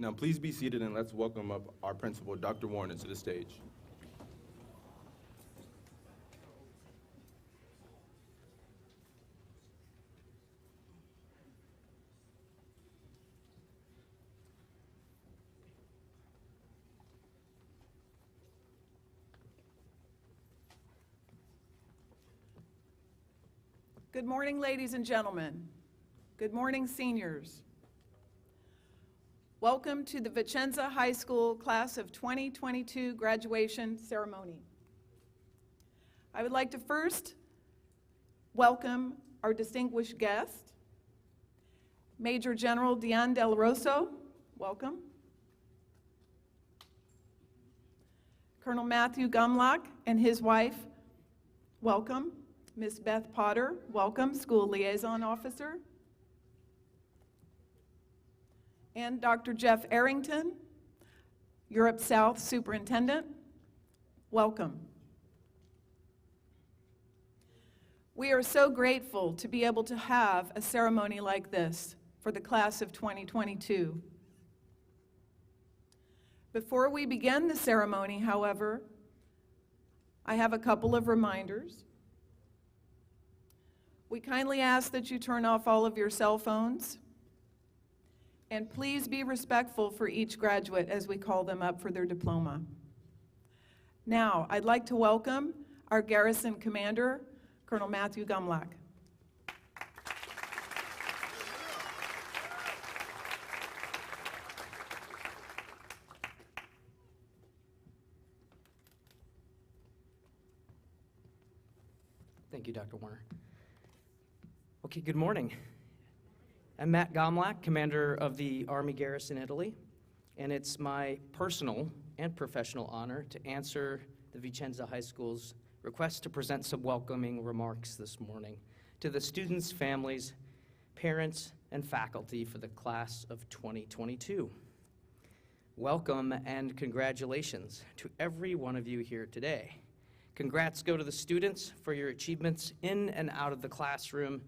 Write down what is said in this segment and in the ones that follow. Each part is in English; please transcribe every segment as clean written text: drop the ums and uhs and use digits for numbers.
Now please be seated and let's welcome up our principal, Dr. Warner, to the stage. Good morning, ladies and gentlemen. Good morning, seniors. Welcome to the Vicenza High School Class of 2022 graduation ceremony. I would like to first welcome our distinguished guest, Major General Diane Del Rosso, welcome. Colonel Matthew Gumlock and his wife, welcome. Ms. Beth Potter, welcome, School Liaison Officer. And Dr. Jeff Arrington, Europe South Superintendent, welcome. We are so grateful to be able to have a ceremony like this for the class of 2022. Before we begin the ceremony, however, I have a couple of reminders. We kindly ask that you turn off all of your cell phones, and please be respectful for each graduate as we call them up for their diploma. Now, I'd like to welcome our Garrison Commander, Colonel Matthew Gumlock. Thank you, Dr. Warner. Okay, good morning. I'm Matt Gomlak, commander of the Army Garrison, Italy, and it's my personal and professional honor to answer the Vicenza High School's request to present some welcoming remarks this morning to the students, families, parents, and faculty for the class of 2022. Welcome and congratulations to every one of you here today. Congrats go to the students for your achievements in and out of the classroom,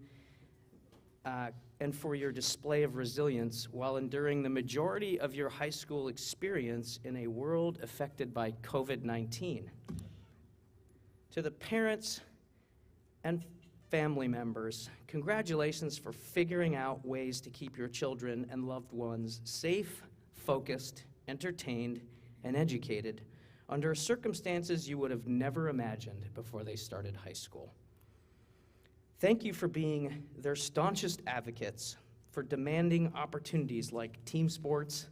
and for your display of resilience while enduring the majority of your high school experience in a world affected by COVID-19. To the parents and family members, congratulations for figuring out ways to keep your children and loved ones safe, focused, entertained, and educated under circumstances you would have never imagined before they started high school. Thank you for being their staunchest advocates for demanding opportunities like team sports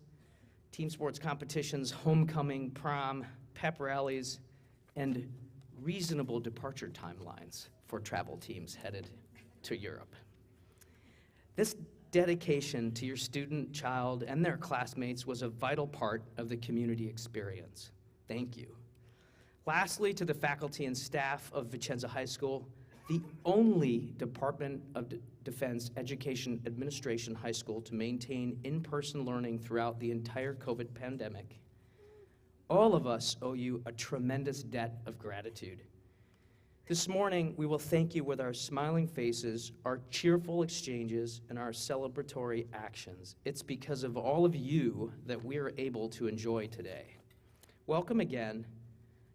competitions, homecoming, prom, pep rallies, and reasonable departure timelines for travel teams headed to Europe. This dedication to your student, child, and their classmates was a vital part of the community experience. Thank you. Lastly, to the faculty and staff of Vicenza High School, the only Department of Defense Education Administration high school to maintain in-person learning throughout the entire COVID pandemic. All of us owe you a tremendous debt of gratitude. This morning, we will thank you with our smiling faces, our cheerful exchanges, and our celebratory actions. It's because of all of you that we are able to enjoy today. Welcome again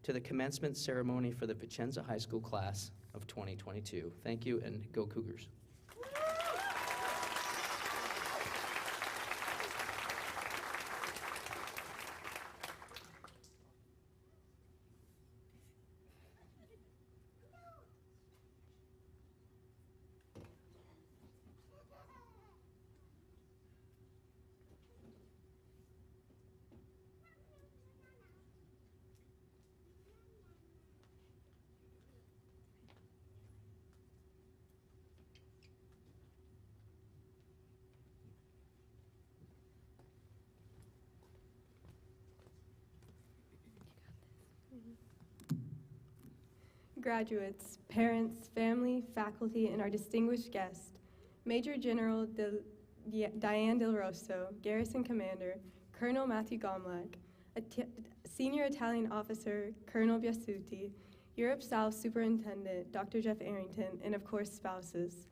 to the commencement ceremony for the Vicenza High School class of 2022. Thank you, and go Cougars. Graduates, parents, family, faculty, and our distinguished guest, Major General Diane Del Rosso, Garrison Commander, Colonel Matthew Gomlak, Senior Italian Officer, Colonel Biasuti, Europe South Superintendent, Dr. Jeff Arrington, and of course, spouses.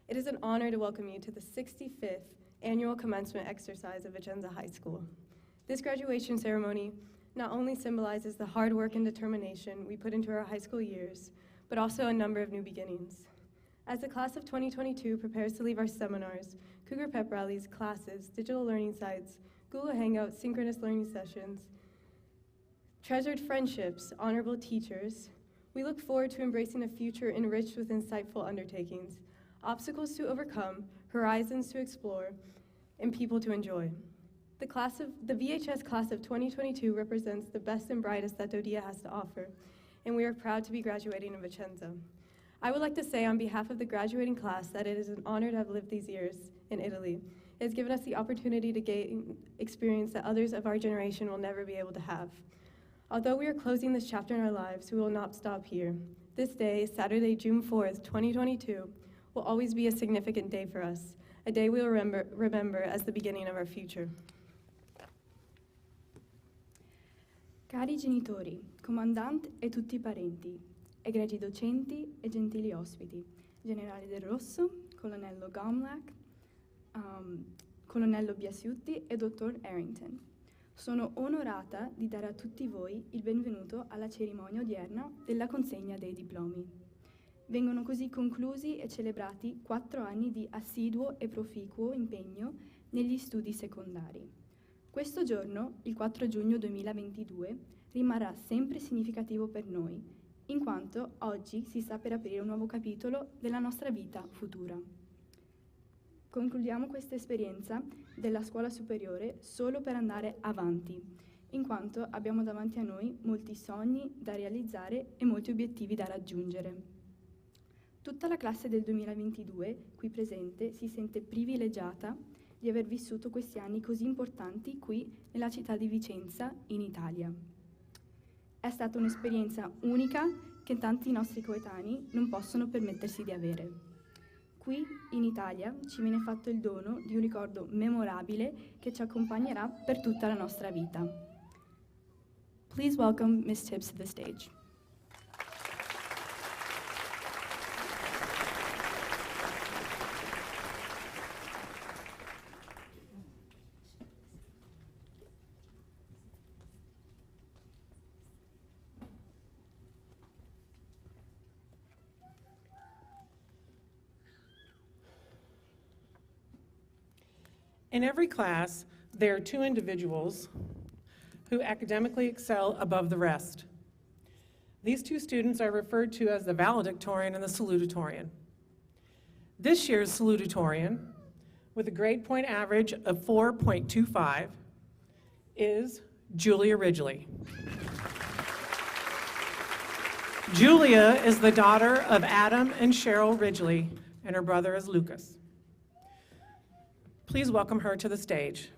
It is an honor to welcome you to the 65th annual commencement exercise of Vicenza High School. This graduation ceremony not only symbolizes the hard work and determination we put into our high school years, but also a number of new beginnings. As the class of 2022 prepares to leave our seminars, Cougar Pep rallies, classes, digital learning sites, Google Hangouts, synchronous learning sessions, treasured friendships, honorable teachers, we look forward to embracing a future enriched with insightful undertakings, obstacles to overcome, horizons to explore, and people to enjoy. The VHS class of 2022 represents the best and brightest that Dodia has to offer, and we are proud to be graduating in Vicenza. I would like to say on behalf of the graduating class that it is an honor to have lived these years in Italy. It has given us the opportunity to gain experience that others of our generation will never be able to have. Although we are closing this chapter in our lives, we will not stop here. This day, Saturday, June 4th, 2022, will always be a significant day for us, a day we will remember as the beginning of our future. Cari genitori, comandante e tutti i parenti, egregi docenti e gentili ospiti, generale Del Rosso, colonnello Gomlak, colonnello Biasiutti e dottor Arrington. Sono onorata di dare a tutti voi il benvenuto alla cerimonia odierna della consegna dei diplomi. Vengono così conclusi e celebrati 4 anni di assiduo e proficuo impegno negli studi secondari. Questo giorno, il 4 giugno 2022, rimarrà sempre significativo per noi, in quanto oggi si sta per aprire un nuovo capitolo della nostra vita futura. Concludiamo questa esperienza della scuola superiore solo per andare avanti, in quanto abbiamo davanti a noi molti sogni da realizzare e molti obiettivi da raggiungere. Tutta la classe del 2022, qui presente, si sente privilegiata di aver vissuto questi anni così importanti qui nella città di Vicenza, in Italia. È stata un'esperienza unica che tanti nostri coetanei non possono permettersi di avere. Qui, in Italia, ci viene fatto il dono di un ricordo memorabile che ci accompagnerà per tutta la nostra vita. Please welcome Ms. Tibbs to the stage. In every class, there are 2 individuals who academically excel above the rest. These 2 students are referred to as the valedictorian and the salutatorian. This year's salutatorian, with a grade point average of 4.25, is Julia Ridgely. Julia is the daughter of Adam and Cheryl Ridgely, and her brother is Lucas. Please welcome her to the stage.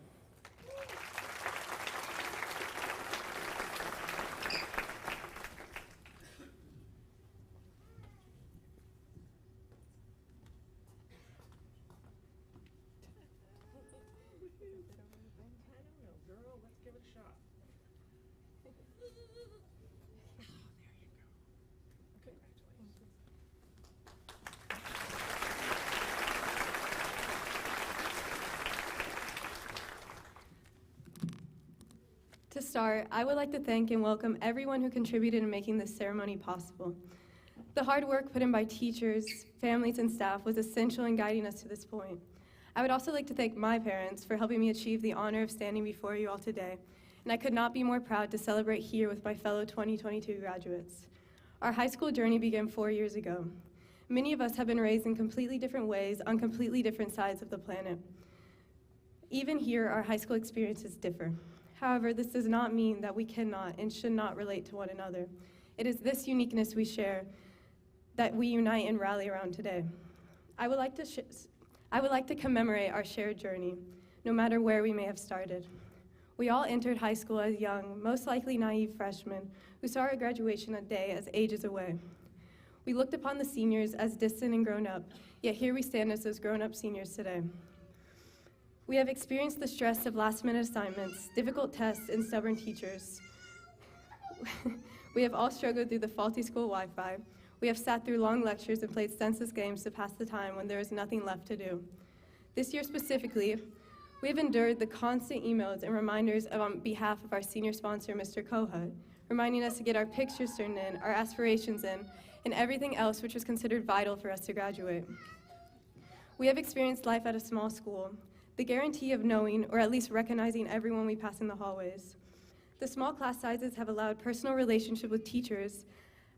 To start, I would like to thank and welcome everyone who contributed in making this ceremony possible. The hard work put in by teachers, families, and staff was essential in guiding us to this point. I would also like to thank my parents for helping me achieve the honor of standing before you all today, and I could not be more proud to celebrate here with my fellow 2022 graduates. Our high school journey began 4 years ago. Many of us have been raised in completely different ways on completely different sides of the planet. Even here, our high school experiences differ. However, this does not mean that we cannot and should not relate to one another. It is this uniqueness we share that we unite and rally around today. I would like to commemorate our shared journey, no matter where we may have started. We all entered high school as young, most likely naive freshmen, who saw our graduation day as ages away. We looked upon the seniors as distant and grown up, yet here we stand as those grown-up seniors today. We have experienced the stress of last-minute assignments, difficult tests, and stubborn teachers. We have all struggled through the faulty school Wi-Fi. We have sat through long lectures and played senseless games to pass the time when there is nothing left to do. This year specifically, we have endured the constant emails and reminders on behalf of our senior sponsor, Mr. Kohut, reminding us to get our pictures turned in, our aspirations in, and everything else which was considered vital for us to graduate. We have experienced life at a small school, the guarantee of knowing, or at least recognizing everyone we pass in the hallways. The small class sizes have allowed personal relationship with teachers,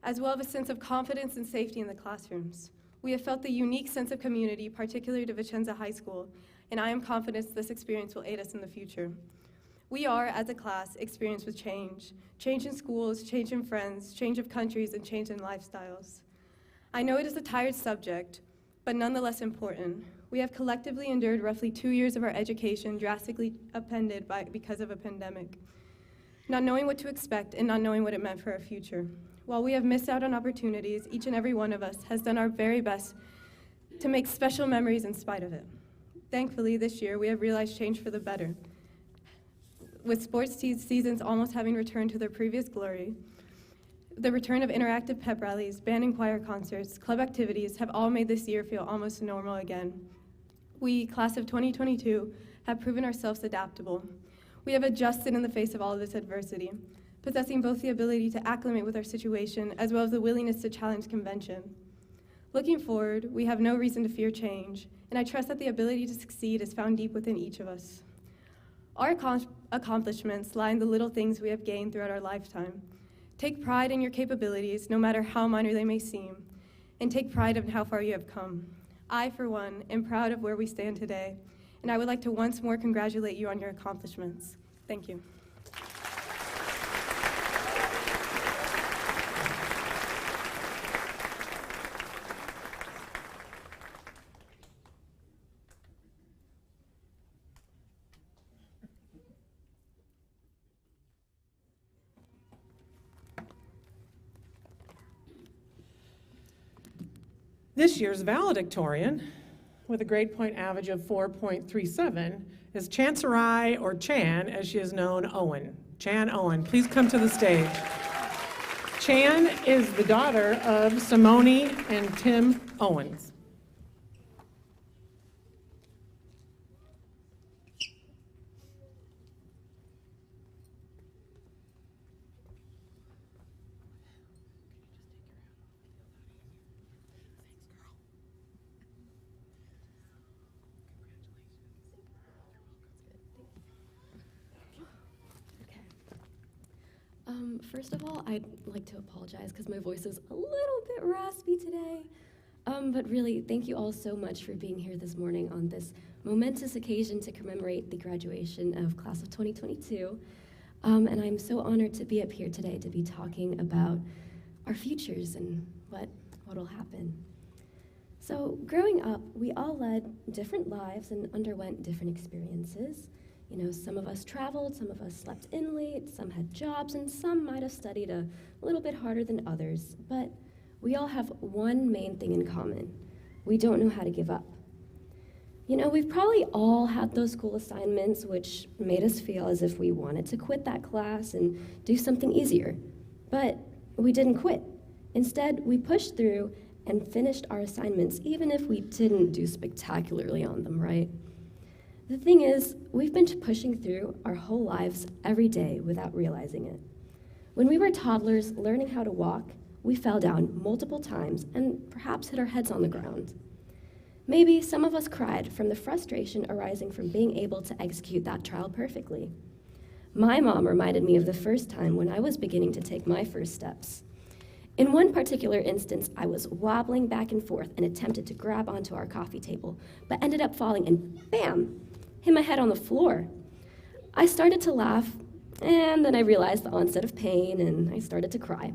as well as a sense of confidence and safety in the classrooms. We have felt the unique sense of community, particularly to Vicenza High School, and I am confident this experience will aid us in the future. We are, as a class, experienced with change. Change in schools, change in friends, change of countries, and change in lifestyles. I know it is a tired subject, but nonetheless important. We have collectively endured roughly 2 years of our education drastically upended because of a pandemic, not knowing what to expect and not knowing what it meant for our future. While we have missed out on opportunities, each and every one of us has done our very best to make special memories in spite of it. Thankfully, this year, we have realized change for the better. With sports seasons almost having returned to their previous glory, the return of interactive pep rallies, band and choir concerts, club activities have all made this year feel almost normal again. We, class of 2022, have proven ourselves adaptable. We have adjusted in the face of all of this adversity, possessing both the ability to acclimate with our situation as well as the willingness to challenge convention. Looking forward, we have no reason to fear change, and I trust that the ability to succeed is found deep within each of us. Our accomplishments lie in the little things we have gained throughout our lifetime. Take pride in your capabilities, no matter how minor they may seem, and take pride in how far you have come. I, for one, am proud of where we stand today, and I would like to once more congratulate you on your accomplishments. Thank you. This year's valedictorian, with a grade point average of 4.37, is Chancerai, or Chan, as she is known, Owen. Chan Owen, please come to the stage. Chan is the daughter of Simone and Tim Owens. First of all, I'd like to apologize because my voice is a little bit raspy today. But really, thank you all so much for being here this morning on this momentous occasion to commemorate the graduation of class of 2022. And I'm so honored to be up here today to be talking about our futures and what'll happen. So growing up, we all led different lives and underwent different experiences. You know, some of us traveled, some of us slept in late, some had jobs, and some might have studied a little bit harder than others. But we all have one main thing in common. We don't know how to give up. You know, we've probably all had those school assignments which made us feel as if we wanted to quit that class and do something easier. But we didn't quit. Instead, we pushed through and finished our assignments, even if we didn't do spectacularly on them, right? The thing is, we've been pushing through our whole lives every day without realizing it. When we were toddlers learning how to walk, we fell down multiple times and perhaps hit our heads on the ground. Maybe some of us cried from the frustration arising from being able to execute that trial perfectly. My mom reminded me of the first time when I was beginning to take my first steps. In one particular instance, I was wobbling back and forth and attempted to grab onto our coffee table, but ended up falling and bam, hit my head on the floor. I started to laugh, and then I realized the onset of pain, and I started to cry.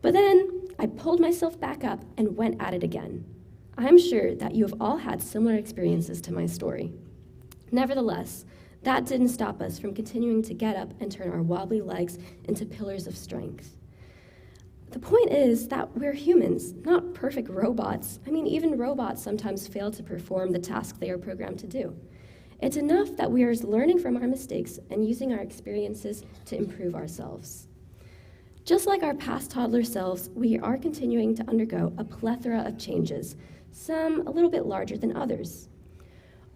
But then I pulled myself back up and went at it again. I'm sure that you have all had similar experiences to my story. Nevertheless, that didn't stop us from continuing to get up and turn our wobbly legs into pillars of strength. The point is that we're humans, not perfect robots. I mean, even robots sometimes fail to perform the task they are programmed to do. It's enough that we are learning from our mistakes and using our experiences to improve ourselves. Just like our past toddler selves, we are continuing to undergo a plethora of changes, some a little bit larger than others.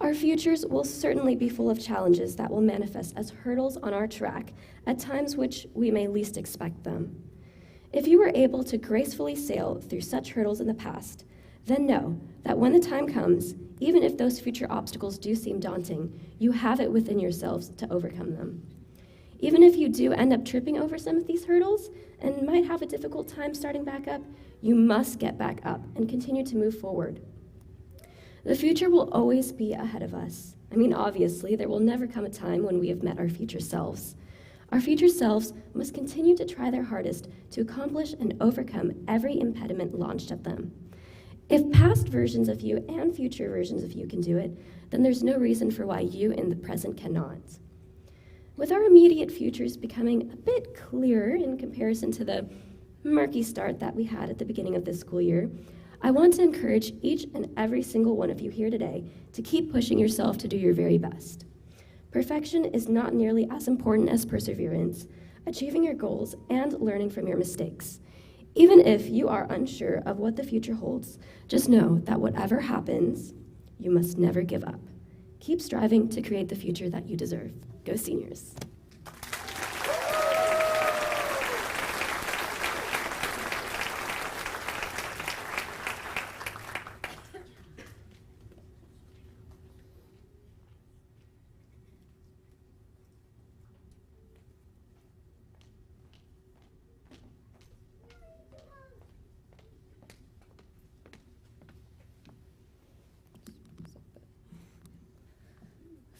Our futures will certainly be full of challenges that will manifest as hurdles on our track at times which we may least expect them. If you were able to gracefully sail through such hurdles in the past, then know that when the time comes, even if those future obstacles do seem daunting, you have it within yourselves to overcome them. Even if you do end up tripping over some of these hurdles and might have a difficult time starting back up, you must get back up and continue to move forward. The future will always be ahead of us. I mean, obviously, there will never come a time when we have met our future selves. Our future selves must continue to try their hardest to accomplish and overcome every impediment launched at them. If past versions of you and future versions of you can do it, then there's no reason for why you in the present cannot. With our immediate futures becoming a bit clearer in comparison to the murky start that we had at the beginning of this school year, I want to encourage each and every single one of you here today to keep pushing yourself to do your very best. Perfection is not nearly as important as perseverance, achieving your goals, and learning from your mistakes. Even if you are unsure of what the future holds, just know that whatever happens, you must never give up. Keep striving to create the future that you deserve. Go Seniors.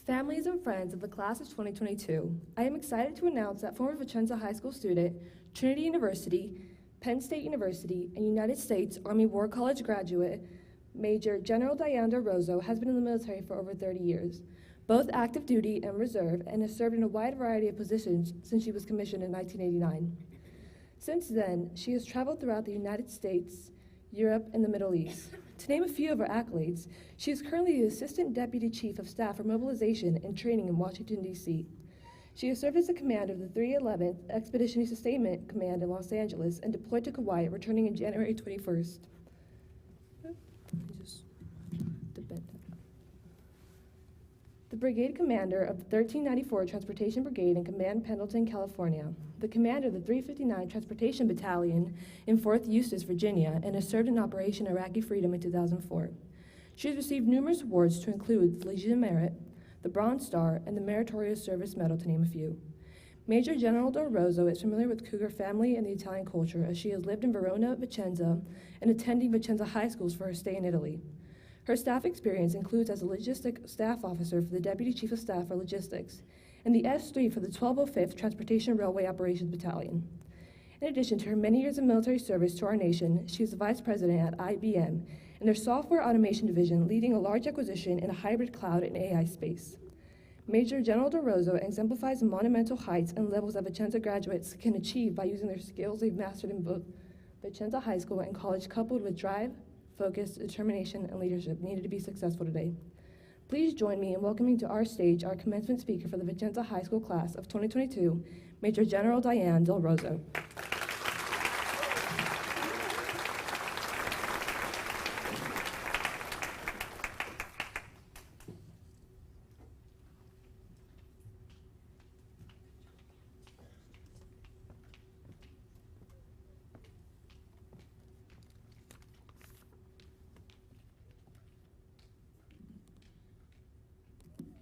Families and friends of the class of 2022, I am excited to announce that former Vicenza High School student, Trinity University, Penn State University, and United States Army War College graduate, Major General Diana Rosso has been in the military for over 30 years, both active duty and reserve, and has served in a wide variety of positions since she was commissioned in 1989. Since then, she has traveled throughout the United States, Europe, and the Middle East. To name a few of her accolades, she is currently the Assistant Deputy Chief of Staff for Mobilization and Training in Washington, D.C. She has served as the commander of the 311th Expeditionary Sustainment Command in Los Angeles and deployed to Kuwait, returning in January 21st. The brigade commander of the 1394 Transportation Brigade in Command Pendleton, California, the commander of the 359 Transportation Battalion in Fort Eustis, Virginia, and has served in Operation Iraqi Freedom in 2004. She has received numerous awards to include the Legion of Merit, the Bronze Star, and the Meritorious Service Medal, to name a few. Major General Del Rosso is familiar with Cougar family and the Italian culture, as she has lived in Verona, Vicenza, and attending Vicenza high schools for her stay in Italy. Her staff experience includes as a logistic staff officer for the Deputy Chief of Staff for Logistics and the S3 for the 1205th Transportation Railway Operations Battalion. In addition to her many years of military service to our nation, she is the Vice President at IBM in their Software Automation Division, leading a large acquisition in a hybrid cloud and AI space. Major General Del Rosso exemplifies the monumental heights and levels that Vicenza graduates can achieve by using their skills they've mastered in both Vicenza High School and college, coupled with drive, focus, determination, and leadership needed to be successful today. Please join me in welcoming to our stage our commencement speaker for the Vicenza High School class of 2022, Major General Diane Del Rosso.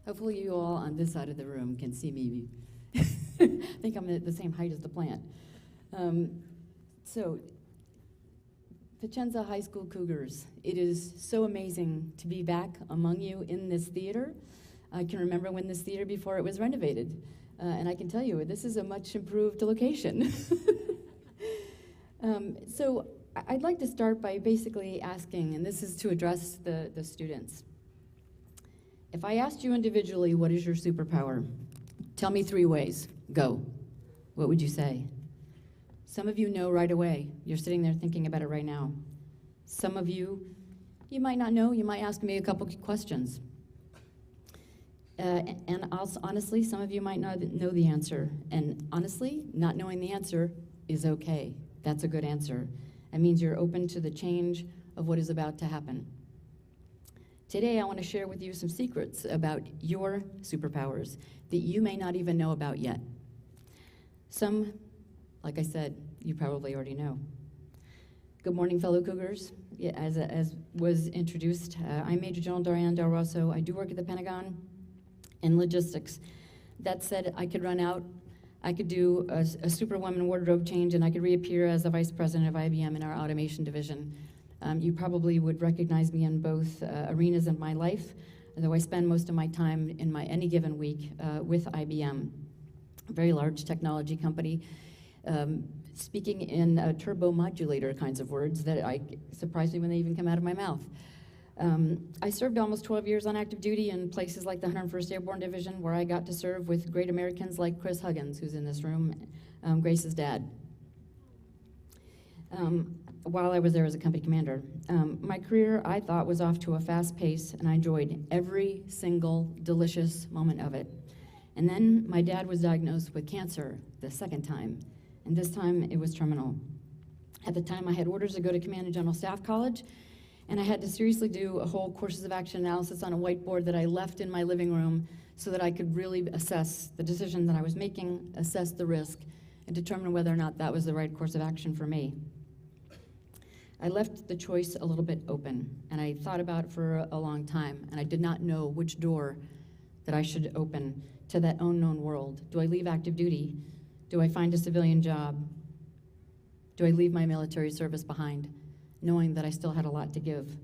Hopefully you all on this side of the room can see me. I think I'm at the same height as the plant. So, Vicenza High School Cougars, it is so amazing to be back among you in this theater. I can remember when this theater before it was renovated, and I can tell you this is a much improved location. So I'd like to start by basically asking, and this is to address the students. If I asked you individually, what is your superpower? Tell me 3 ways. Go. What would you say? Some of you know right away. You're sitting there thinking about it right now. Some of you might not know. You might ask me a couple questions. And also, honestly, some of you might not know the answer. And honestly, not knowing the answer is okay. That's a good answer. It means you're open to the change of what is about to happen. Today, I want to share with you some secrets about your superpowers that you may not even know about yet. Some, like I said, you probably already know. Good morning, fellow Cougars. Yeah, as was introduced, I'm Major General Darian Del Rosso. I do work at the Pentagon in logistics. That said, I could run out, I could do a Superwoman wardrobe change, and I could reappear as the Vice President of IBM in our automation division. You probably would recognize me in both arenas of my life, though I spend most of my time in any given week with IBM, a very large technology company, speaking in turbo modulator kinds of words that surprise me when they even come out of my mouth. I served almost 12 years on active duty in places like the 101st Airborne Division, where I got to serve with great Americans like Chris Huggins, who's in this room, Grace's dad. While I was there as a company commander. My career, I thought, was off to a fast pace, and I enjoyed every single delicious moment of it. And then my dad was diagnosed with cancer the second time, and this time it was terminal. At the time, I had orders to go to Command and General Staff College, and I had to seriously do a whole courses of action analysis on a whiteboard that I left in my living room so that I could really assess the decision that I was making, assess the risk, and determine whether or not that was the right course of action for me. I left the choice a little bit open, and I thought about it for a long time, and I did not know which door that I should open to that unknown world. Do I leave active duty? Do I find a civilian job? Do I leave my military service behind, knowing that I still had a lot to give?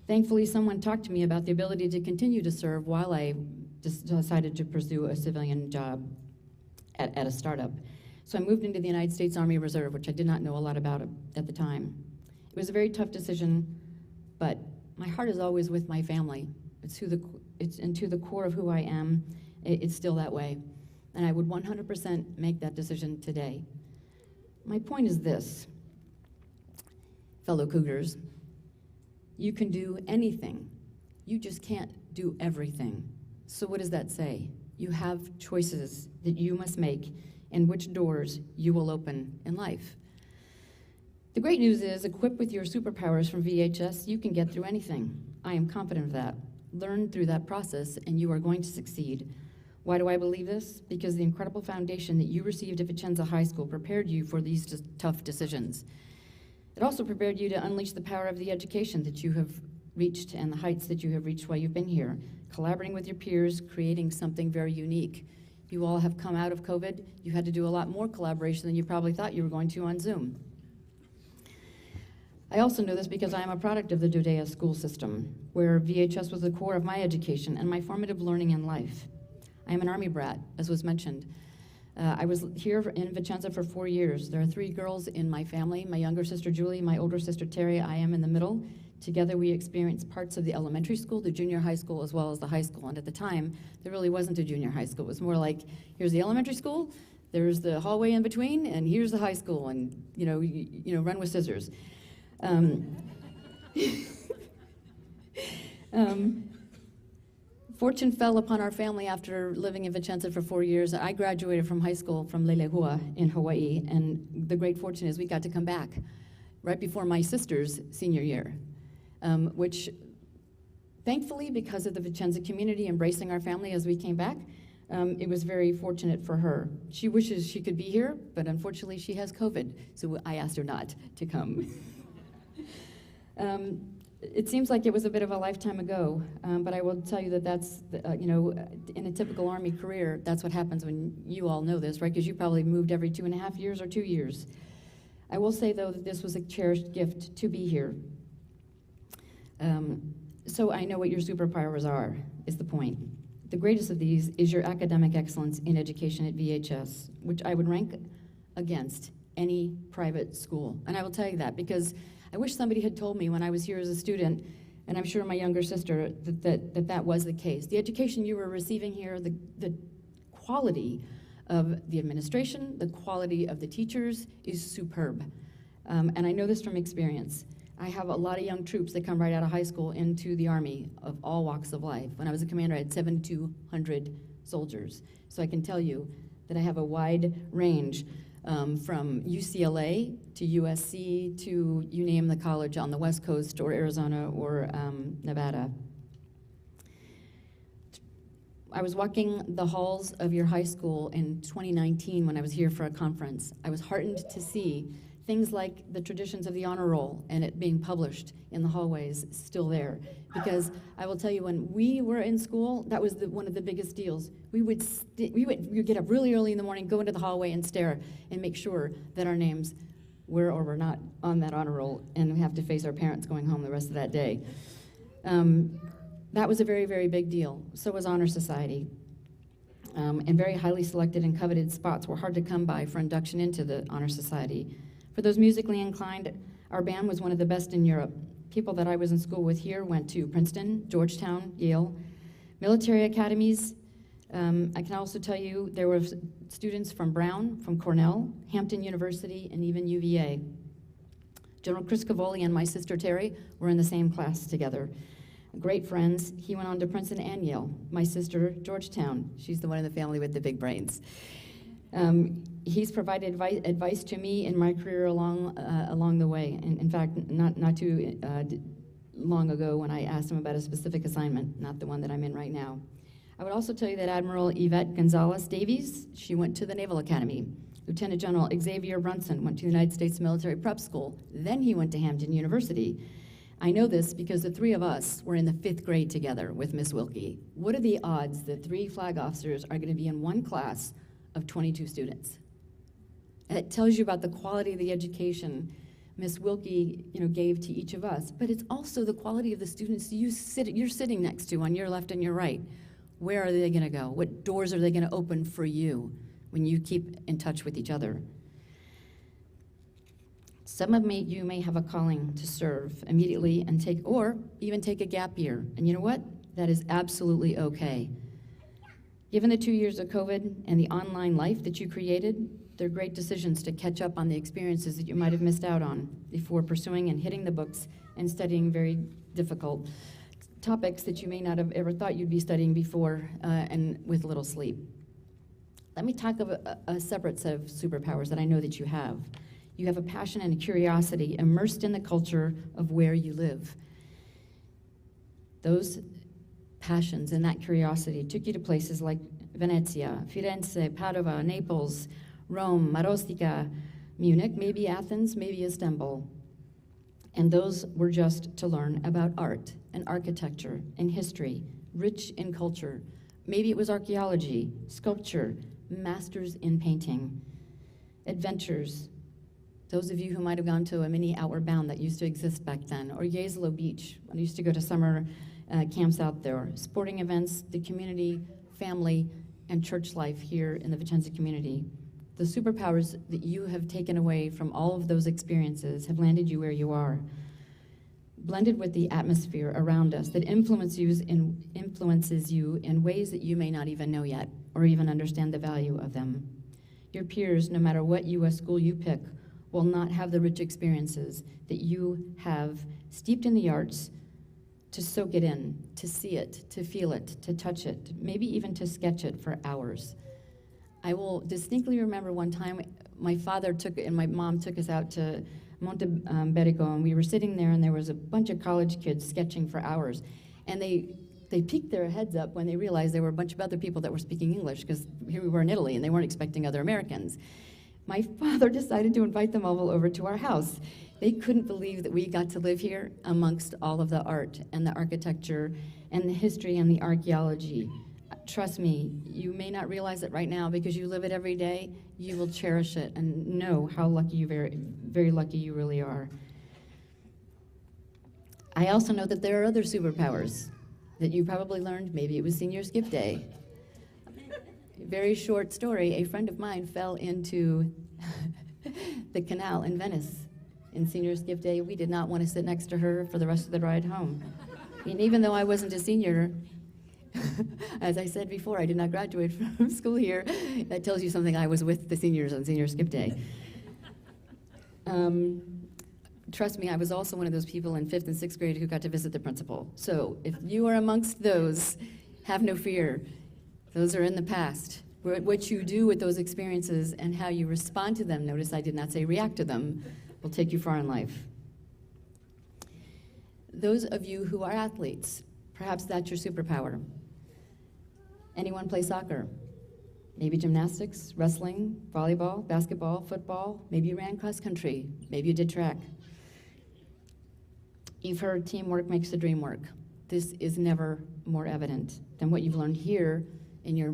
Thankfully, someone talked to me about the ability to continue to serve while I just decided to pursue a civilian job at a startup. So I moved into the United States Army Reserve, which I did not know a lot about at the time. It was a very tough decision, but my heart is always with my family. It's into the core of who I am. It's still that way. And I would 100% make that decision today. My point is this, fellow Cougars, you can do anything. You just can't do everything. So what does that say? You have choices that you must make and which doors you will open in life. The great news is, equipped with your superpowers from VHS, you can get through anything. I am confident of that. Learn through that process, and you are going to succeed. Why do I believe this? Because the incredible foundation that you received at Vicenza High School prepared you for these tough decisions. It also prepared you to unleash the power of the education that you have reached and the heights that you have reached while you've been here, collaborating with your peers, creating something very unique. You all have come out of COVID. You had to do a lot more collaboration than you probably thought you were going to on Zoom. I also know this because I am a product of the Dodea school system, where VHS was the core of my education and my formative learning in life. I am an Army brat, as was mentioned. I was here in Vicenza for 4 years. There are 3 girls in my family, my younger sister Julie, my older sister Terry. I am in the middle. Together we experienced parts of the elementary school, the junior high school, as well as the high school. And at the time, there really wasn't a junior high school. It was more like, here's the elementary school, there's the hallway in between, and here's the high school, and run with scissors. Fortune fell upon our family after living in Vicenza for 4 years. I graduated from high school from Lelehua in Hawaii, and the great fortune is we got to come back right before my sister's senior year, which thankfully, because of the Vicenza community embracing our family as we came back, it was very fortunate for her. She wishes she could be here, but unfortunately she has COVID, so I asked her not to come. It seems like it was a bit of a lifetime ago, but I will tell you that that's, in a typical Army career, that's what happens when you all know this, right? Because you probably moved every 2.5 years or 2 years. I will say, though, that this was a cherished gift to be here. So I know what your superpowers are, is the point. The greatest of these is your academic excellence in education at VHS, which I would rank against any private school. And I will tell you that because I wish somebody had told me when I was here as a student, and I'm sure my younger sister, that was the case. The education you were receiving here, the quality of the administration, the quality of the teachers is superb. And I know this from experience. I have a lot of young troops that come right out of high school into the Army of all walks of life. When I was a commander, I had 7,200 soldiers. So I can tell you that I have a wide range from UCLA to USC to you name the college on the West Coast or Arizona or Nevada. I was walking the halls of your high school in 2019 when I was here for a conference. I was heartened to see things like the traditions of the honor roll and it being published in the hallways still there. Because I will tell you, when we were in school, that was one of the biggest deals. We would get up really early in the morning, go into the hallway and stare and make sure that our names were or were not on that honor roll, and we have to face our parents going home the rest of that day. That was a very, very big deal. So was Honor Society. And very highly selected and coveted spots were hard to come by for induction into the Honor Society. For those musically inclined, our band was one of the best in Europe. People that I was in school with here went to Princeton, Georgetown, Yale, military academies. I can also tell you there were students from Brown, from Cornell, Hampton University, and even UVA. General Chris Cavoli and my sister Terry were in the same class together. Great friends. He went on to Princeton and Yale. My sister, Georgetown. She's the one in the family with the big brains. He's provided advice to me in my career along the way. And in fact, not too long ago when I asked him about a specific assignment, not the one that I'm in right now. I would also tell you that Admiral Yvette Gonzalez Davies, she went to the Naval Academy. Lieutenant General Xavier Brunson went to the United States Military Prep School. Then he went to Hampton University. I know this because the three of us were in the 5th grade together with Miss Wilkie. What are the odds that 3 flag officers are going to be in one class of 22 students? And it tells you about the quality of the education Miss Wilkie, gave to each of us, but it's also the quality of the students you're sitting next to on your left and your right. Where are they going to go? What doors are they going to open for you when you keep in touch with each other? Some of you may have a calling to serve immediately and take a gap year. And you know what? That is absolutely okay. Given the 2 years of COVID and the online life that you created, they're great decisions to catch up on the experiences that you might have missed out on before pursuing and hitting the books and studying very difficult topics that you may not have ever thought you'd be studying before and with little sleep. Let me talk of a separate set of superpowers that I know that you have. You have a passion and a curiosity immersed in the culture of where you live. Those passions and that curiosity took you to places like Venezia, Firenze, Padova, Naples, Rome, Marostica, Munich, maybe Athens, maybe Istanbul. And those were just to learn about art and architecture and history, rich in culture. Maybe it was archaeology, sculpture, masters in painting, adventures. Those of you who might have gone to a mini Outward Bound that used to exist back then, or Yezlo Beach, when I used to go to summer camps out there, sporting events, the community, family, and church life here in the Vicenza community. The superpowers that you have taken away from all of those experiences have landed you where you are, blended with the atmosphere around us that influences you in ways that you may not even know yet or even understand the value of them. Your peers, no matter what U.S. school you pick, will not have the rich experiences that you have steeped in the arts to soak it in, to see it, to feel it, to touch it, maybe even to sketch it for hours. I will distinctly remember one time my father and my mom took us out to Monte Berico, and we were sitting there, and there was a bunch of college kids sketching for hours. And they peeked their heads up when they realized there were a bunch of other people that were speaking English, because here we were in Italy, and they weren't expecting other Americans. My father decided to invite them all over to our house. They couldn't believe that we got to live here amongst all of the art and the architecture and the history and the archaeology. Trust me, you may not realize it right now because you live it every day. You will cherish it and know how lucky very, very lucky you really are. I also know that there are other superpowers that you probably learned. Maybe it was senior skip day. Very short story, a friend of mine fell into the canal in Venice in senior skip day. We did not want to sit next to her for the rest of the ride home. And even though I wasn't a senior, as I said before, I did not graduate from school here. That tells you something. I was with the seniors on senior skip day. Trust me, I was also one of those people in 5th and 6th grade who got to visit the principal. So if you are amongst those, have no fear. Those are in the past. What you do with those experiences and how you respond to them, notice I did not say react to them, will take you far in life. Those of you who are athletes, perhaps that's your superpower. Anyone play soccer? Maybe gymnastics, wrestling, volleyball, basketball, football. Maybe you ran cross country. Maybe you did track. You've heard teamwork makes the dream work. This is never more evident than what you've learned here in your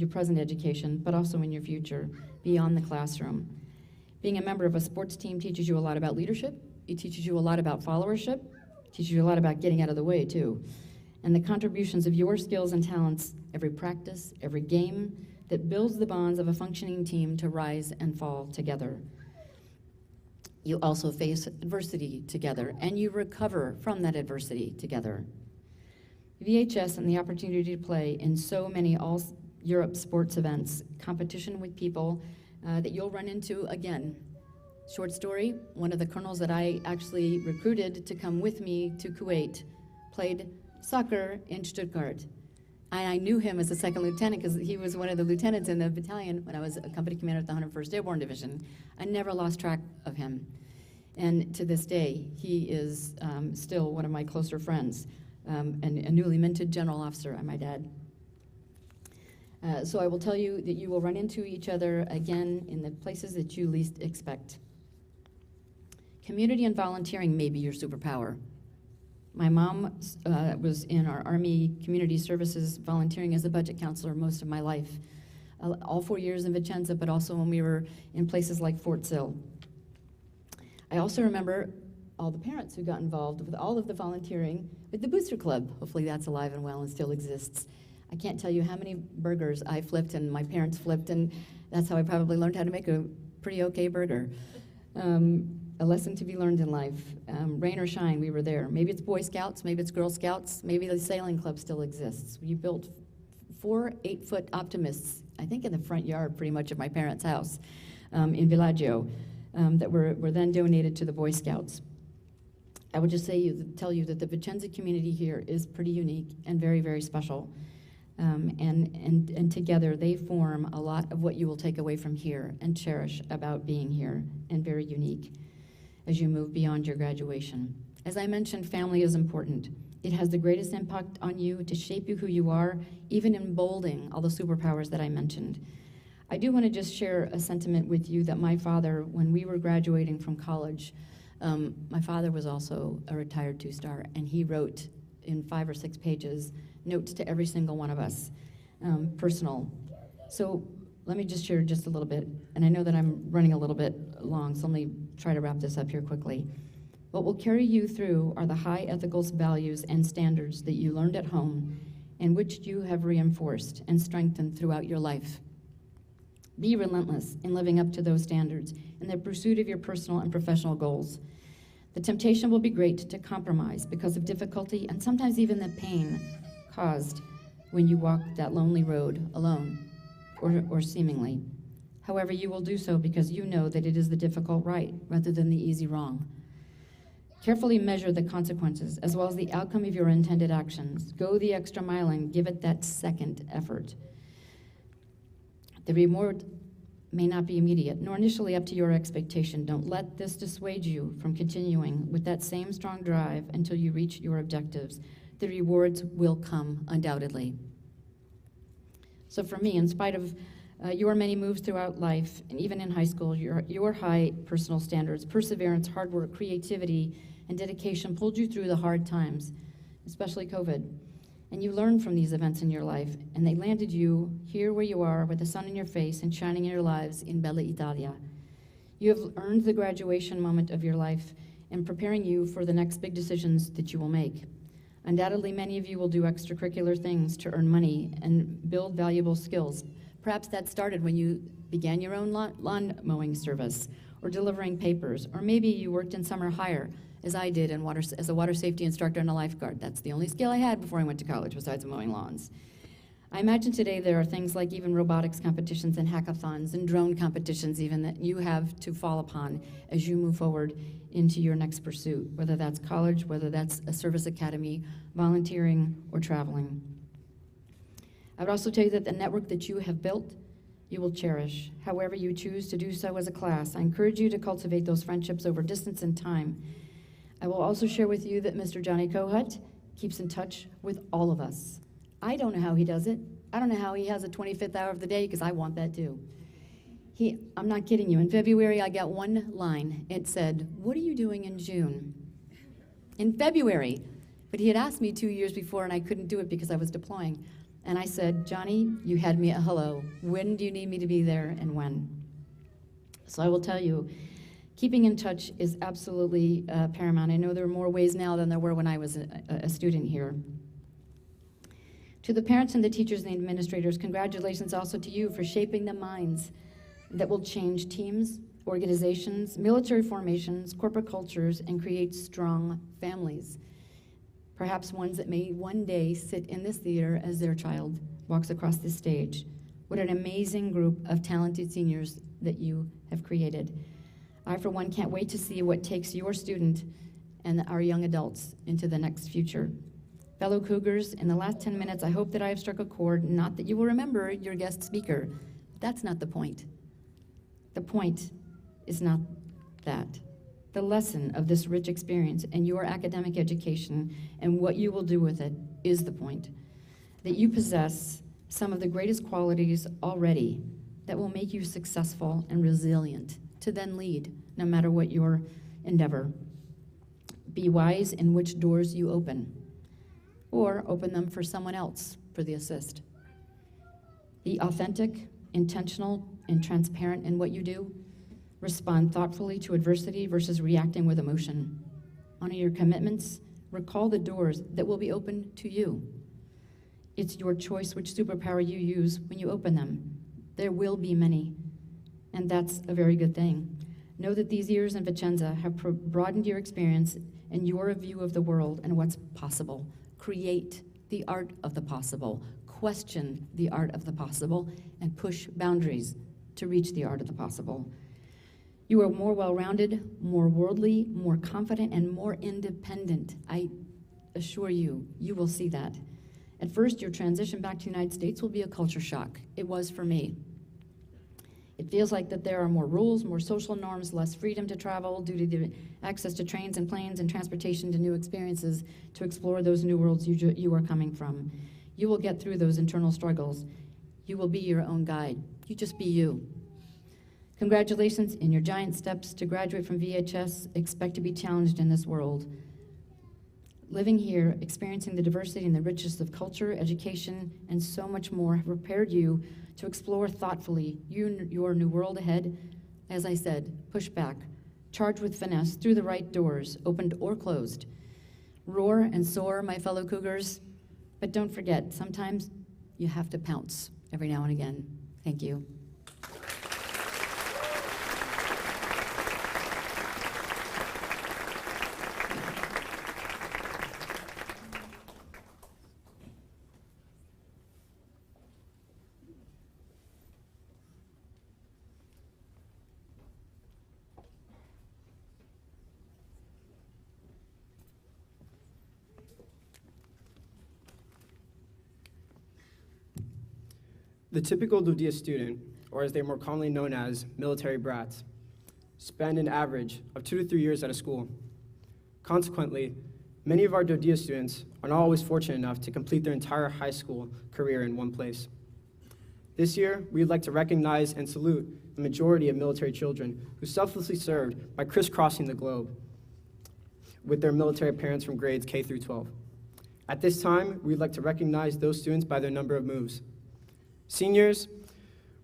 present education, but also in your future, beyond the classroom. Being a member of a sports team teaches you a lot about leadership. It teaches you a lot about followership. It teaches you a lot about getting out of the way, too. And the contributions of your skills and talents, every practice, every game, that builds the bonds of a functioning team to rise and fall together. You also face adversity together, and you recover from that adversity together. VHS and the opportunity to play in so many all-Europe sports events, competition with people that you'll run into again. Short story, one of the colonels that I actually recruited to come with me to Kuwait played soccer in Stuttgart. And I knew him as a second lieutenant because he was one of the lieutenants in the battalion when I was a company commander at the 101st Airborne Division. I never lost track of him. And to this day, he is still one of my closer friends, and a newly minted general officer, I might add. So I will tell you that you will run into each other again in the places that you least expect. Community and volunteering may be your superpower. My mom was in our Army Community Services volunteering as a budget counselor most of my life, all 4 years in Vicenza, but also when we were in places like Fort Sill. I also remember all the parents who got involved with all of the volunteering with the Booster Club. Hopefully that's alive and well and still exists. I can't tell you how many burgers I flipped and my parents flipped, and that's how I probably learned how to make a pretty okay burger. A lesson to be learned in life. Rain or shine, we were there. Maybe it's Boy Scouts, maybe it's Girl Scouts, maybe the sailing club still exists. You built 4 8-foot optimists, I think in the front yard pretty much of my parents' house in Villaggio, that were then donated to the Boy Scouts. I would just tell you that the Vicenza community here is pretty unique and very, very special. And together they form a lot of what you will take away from here and cherish about being here, and very unique as you move beyond your graduation. As I mentioned, family is important. It has the greatest impact on you to shape you who you are, even in bolding all the superpowers that I mentioned. I do want to just share a sentiment with you that my father, when we were graduating from college, my father was also a retired 2-star, and he wrote in 5 or 6 pages notes to every single one of us, personal. So let me just share just a little bit, and I know that I'm running a little bit long, so let me try to wrap this up here quickly. What will carry you through are the high ethical values and standards that you learned at home and which you have reinforced and strengthened throughout your life. Be relentless in living up to those standards in the pursuit of your personal and professional goals. The temptation will be great to compromise because of difficulty and sometimes even the pain caused when you walk that lonely road alone, or seemingly. However, you will do so because you know that it is the difficult right rather than the easy wrong. Carefully measure the consequences as well as the outcome of your intended actions. Go the extra mile and give it that second effort. The reward may not be immediate, nor initially up to your expectation. Don't let this dissuade you from continuing with that same strong drive until you reach your objectives. The rewards will come, undoubtedly. So for me, in spite of your many moves throughout life, and even in high school, your high personal standards, perseverance, hard work, creativity, and dedication pulled you through the hard times, especially COVID. And you learned from these events in your life, and they landed you here where you are with the sun in your face and shining in your lives in Bella Italia. You have earned the graduation moment of your life and preparing you for the next big decisions that you will make. Undoubtedly, many of you will do extracurricular things to earn money and build valuable skills. Perhaps that started when you began your own lawn mowing service or delivering papers, or maybe you worked in summer hire, as I did as a water safety instructor and a lifeguard. That's the only skill I had before I went to college, besides mowing lawns. I imagine today there are things like even robotics competitions and hackathons and drone competitions even that you have to fall upon as you move forward into your next pursuit, whether that's college, whether that's a service academy, volunteering, or traveling. I would also tell you that the network that you have built, you will cherish, however you choose to do so as a class. I encourage you to cultivate those friendships over distance and time. I will also share with you that Mr. Johnny Kohut keeps in touch with all of us. I don't know how he does it. I don't know how he has a 25th hour of the day, because I want that too. I'm not kidding you. In February, I got one line. It said, "What are you doing in June?" In February. But he had asked me 2 years before, and I couldn't do it because I was deploying. And I said, "Johnny, you had me at hello. When do you need me to be there, and when?" So I will tell you, keeping in touch is absolutely paramount. I know there are more ways now than there were when I was a student here. To the parents and the teachers and the administrators, congratulations also to you for shaping the minds that will change teams, organizations, military formations, corporate cultures, and create strong families. Perhaps ones that may one day sit in this theater as their child walks across this stage. What an amazing group of talented seniors that you have created. I, for one, can't wait to see what takes your student and our young adults into the next future. Fellow Cougars, in the last 10 minutes, I hope that I have struck a chord, not that you will remember your guest speaker. That's not the point. The point is not that. The lesson of this rich experience and your academic education and what you will do with it is the point. That you possess some of the greatest qualities already that will make you successful and resilient to then lead, no matter what your endeavor. Be wise in which doors you open, or open them for someone else for the assist. Be authentic, intentional, and transparent in what you do. Respond thoughtfully to adversity versus reacting with emotion. Honor your commitments. Recall the doors that will be open to you. It's your choice which superpower you use when you open them. There will be many, and that's a very good thing. Know that these years in Vicenza have broadened your experience and your view of the world and what's possible. Create the art of the possible. Question the art of the possible, and push boundaries to reach the art of the possible. You are more well-rounded, more worldly, more confident, and more independent. I assure you, you will see that. At first, your transition back to the United States will be a culture shock. It was for me. It feels like that there are more rules, more social norms, less freedom to travel due to the access to trains and planes and transportation to new experiences to explore those new worlds you are coming from. You will get through those internal struggles. You will be your own guide. You just be you. Congratulations in your giant steps to graduate from VHS. Expect to be challenged in this world. Living here, experiencing the diversity and the richness of culture, education, and so much more have prepared you to explore thoughtfully your new world ahead. As I said, push back, charge with finesse through the right doors, opened or closed. Roar and soar, my fellow Cougars, but don't forget, sometimes you have to pounce every now and again. Thank you. The typical Dodia student, or as they're more commonly known as military brats, spend an average of 2 to 3 years at a school. Consequently, many of our Dodia students are not always fortunate enough to complete their entire high school career in one place. This year, we would like to recognize and salute the majority of military children who selflessly served by crisscrossing the globe with their military parents from grades K through 12. At this time, we'd like to recognize those students by their number of moves. Seniors,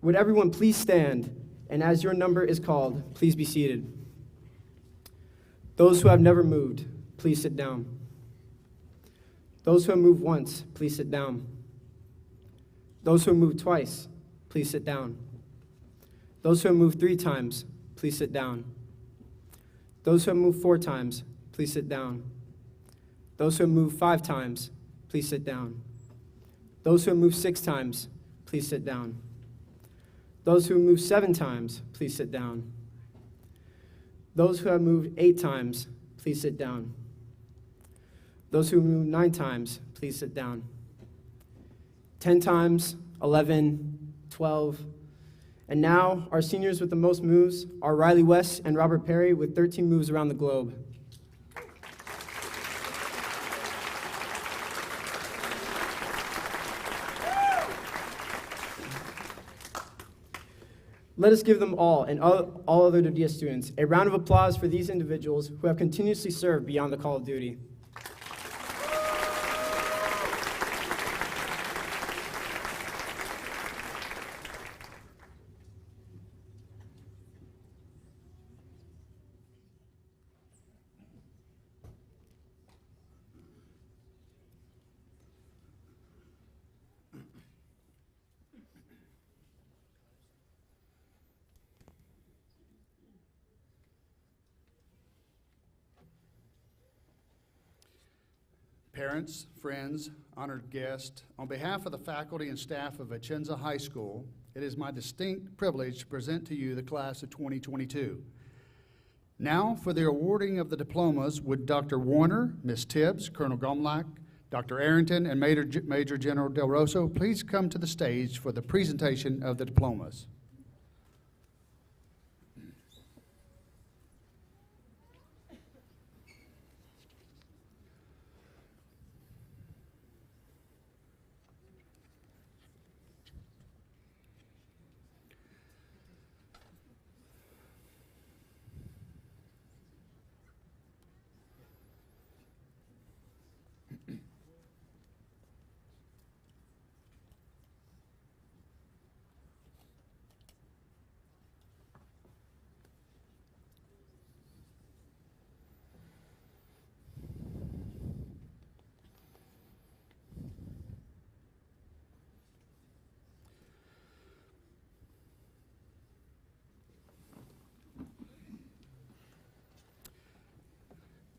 would everyone please stand, and as your number is called, please be seated. Those who have never moved, please sit down. Those who have moved once, please sit down. Those who have moved twice, please sit down. Those who have moved 3 times, please sit down. Those who have moved 4 times, please sit down. Those who have moved 5 times, please sit down. Those who have moved 6 times, please sit down. Those who have moved 7 times, please sit down. Those who have moved 8 times, please sit down. Those who have moved 9 times, please sit down. 10 times, 11, 12, and now our seniors with the most moves are Riley West and Robert Perry with 13 moves around the globe. Let us give them all, and all other DODS students, a round of applause for these individuals who have continuously served beyond the call of duty. Parents, friends, honored guests, on behalf of the faculty and staff of Vicenza High School, it is my distinct privilege to present to you the class of 2022. Now, for the awarding of the diplomas, would Dr. Warner, Ms. Tibbs, Colonel Gomlak, Dr. Arrington, and Major General Del Rosso please come to the stage for the presentation of the diplomas.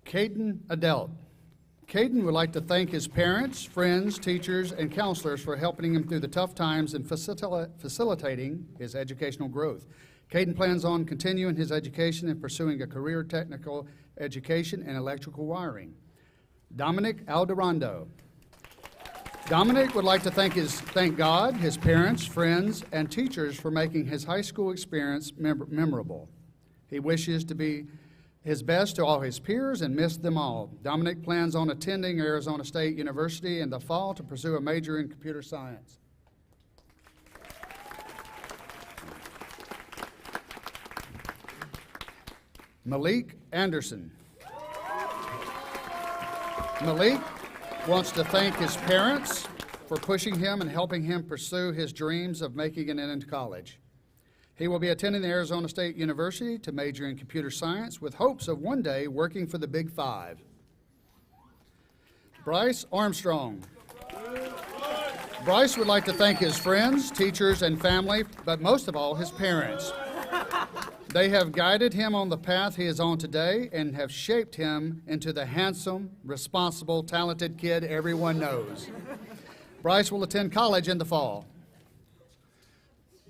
Caden Adelt. Caden would like to thank his parents, friends, teachers, and counselors for helping him through the tough times and facilitating his educational growth. Caden plans on continuing his education and pursuing a career technical education in electrical wiring. Dominic Alderondo. Dominic would like to thank God, his parents, friends, and teachers for making his high school experience memorable. He wishes to be his best to all his peers and missed them all. Dominic plans on attending Arizona State University in the fall to pursue a major in computer science. Malik Anderson. Malik wants to thank his parents for pushing him and helping him pursue his dreams of making it into college. He will be attending the Arizona State University to major in computer science with hopes of one day working for the Big Five. Bryce Armstrong. Bryce would like to thank his friends, teachers, and family, but most of all, his parents. They have guided him on the path he is on today and have shaped him into the handsome, responsible, talented kid everyone knows. Bryce will attend college in the fall.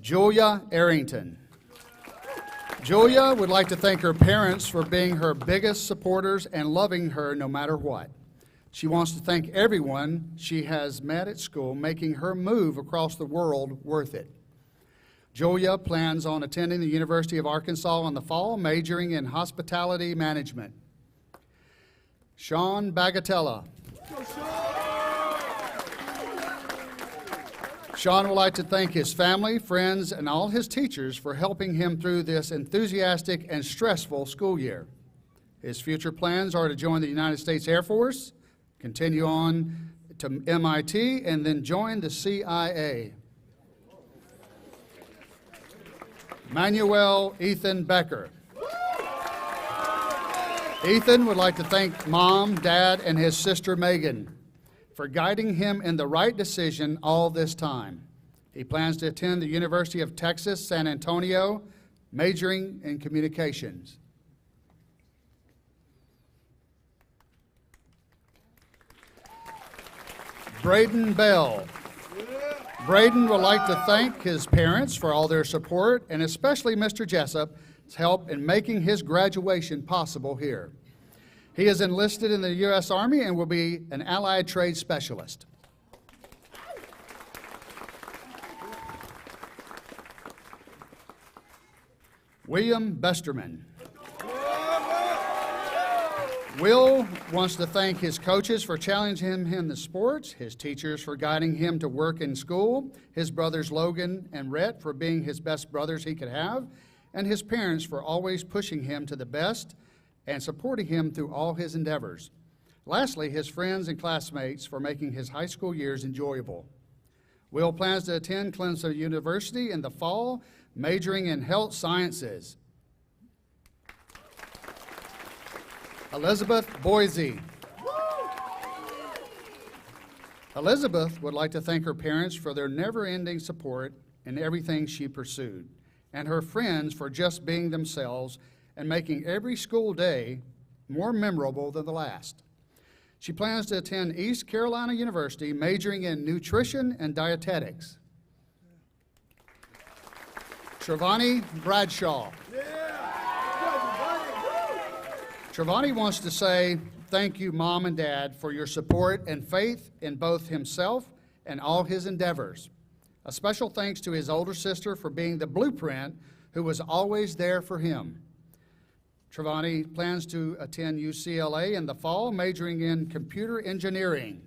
Julia Arrington. Julia would like to thank her parents for being her biggest supporters and loving her no matter what. She wants to thank everyone she has met at school, making her move across the world worth it. Julia plans on attending the University of Arkansas in the fall, majoring in hospitality management. Sean Bagatella. Sean would like to thank his family, friends, and all his teachers for helping him through this enthusiastic and stressful school year. His future plans are to join the United States Air Force, continue on to MIT, and then join the CIA. Manuel Ethan Becker. Ethan would like to thank Mom, Dad, and his sister Megan for guiding him in the right decision all this time. He plans to attend the University of Texas, San Antonio, majoring in communications. Braden Bell. Braden would like to thank his parents for all their support, and especially Mr. Jessup's help in making his graduation possible here. He is enlisted in the U.S. Army and will be an allied trade specialist. William Besterman. Will wants to thank his coaches for challenging him in the sports, his teachers for guiding him to work in school, his brothers Logan and Rhett for being his best brothers he could have, and his parents for always pushing him to the best and supporting him through all his endeavors. Lastly, his friends and classmates for making his high school years enjoyable. Will plans to attend Clemson University in the fall, majoring in health sciences. Elizabeth Boise. Elizabeth would like to thank her parents for their never-ending support in everything she pursued, and her friends for just being themselves and making every school day more memorable than the last. She plans to attend East Carolina University, majoring in nutrition and dietetics. Trevani Bradshaw. Trevani wants to say thank you, Mom and Dad, for your support and faith in both himself and all his endeavors. A special thanks to his older sister for being the blueprint who was always there for him. Trevani plans to attend UCLA in the fall, majoring in computer engineering.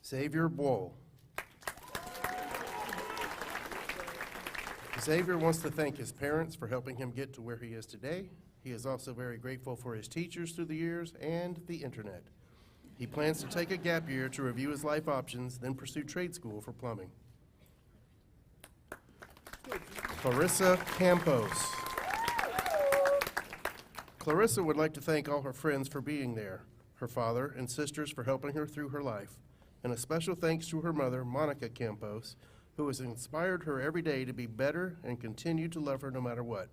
Xavier Boyle. Xavier wants to thank his parents for helping him get to where he is today. He is also very grateful for his teachers through the years and the internet. He plans to take a gap year to review his life options, then pursue trade school for plumbing. Clarissa Campos. Clarissa would like to thank all her friends for being there, her father and sisters for helping her through her life, and a special thanks to her mother, Monica Campos, who has inspired her every day to be better and continue to love her no matter what.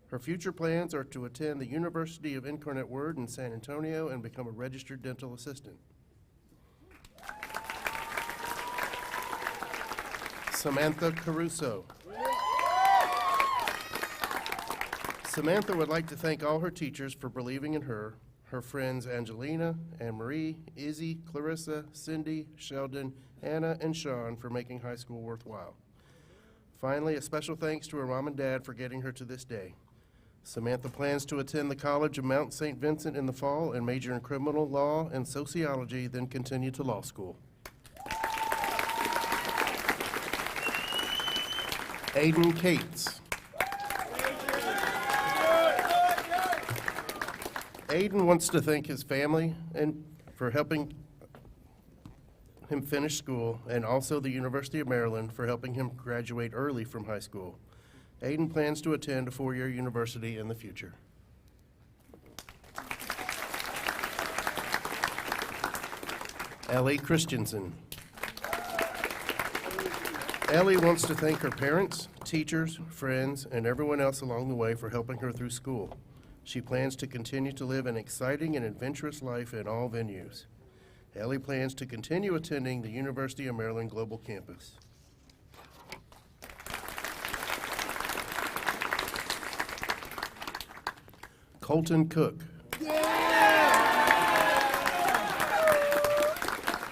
Her future plans are to attend the University of Incarnate Word in San Antonio and become a registered dental assistant. Samantha Caruso. Samantha would like to thank all her teachers for believing in her, her friends Angelina, Anne-Marie, Izzy, Clarissa, Cindy, Sheldon, Anna, and Sean for making high school worthwhile. Finally, a special thanks to her mom and dad for getting her to this day. Samantha plans to attend the College of Mount St. Vincent in the fall and major in criminal law and sociology, then continue to law school. Aiden Cates. Aiden wants to thank his family and for helping him finish school, and also the University of Maryland for helping him graduate early from high school. Aiden plans to attend a four-year university in the future. Ellie Christensen. Ellie wants to thank her parents, teachers, friends, and everyone else along the way for helping her through school. She plans to continue to live an exciting and adventurous life in all venues. Ellie plans to continue attending the University of Maryland Global Campus. Colton Cook.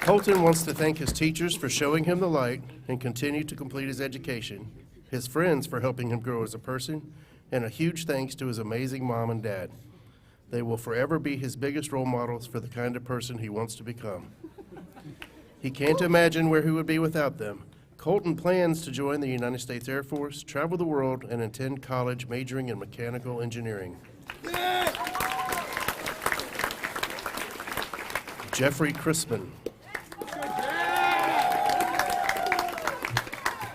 Colton wants to thank his teachers for showing him the light and continue to complete his education, his friends for helping him grow as a person, and a huge thanks to his amazing mom and dad. They will forever be his biggest role models for the kind of person he wants to become. He can't imagine where he would be without them. Colton plans to join the United States Air Force, travel the world, and attend college majoring in mechanical engineering. Jeffrey Crispin.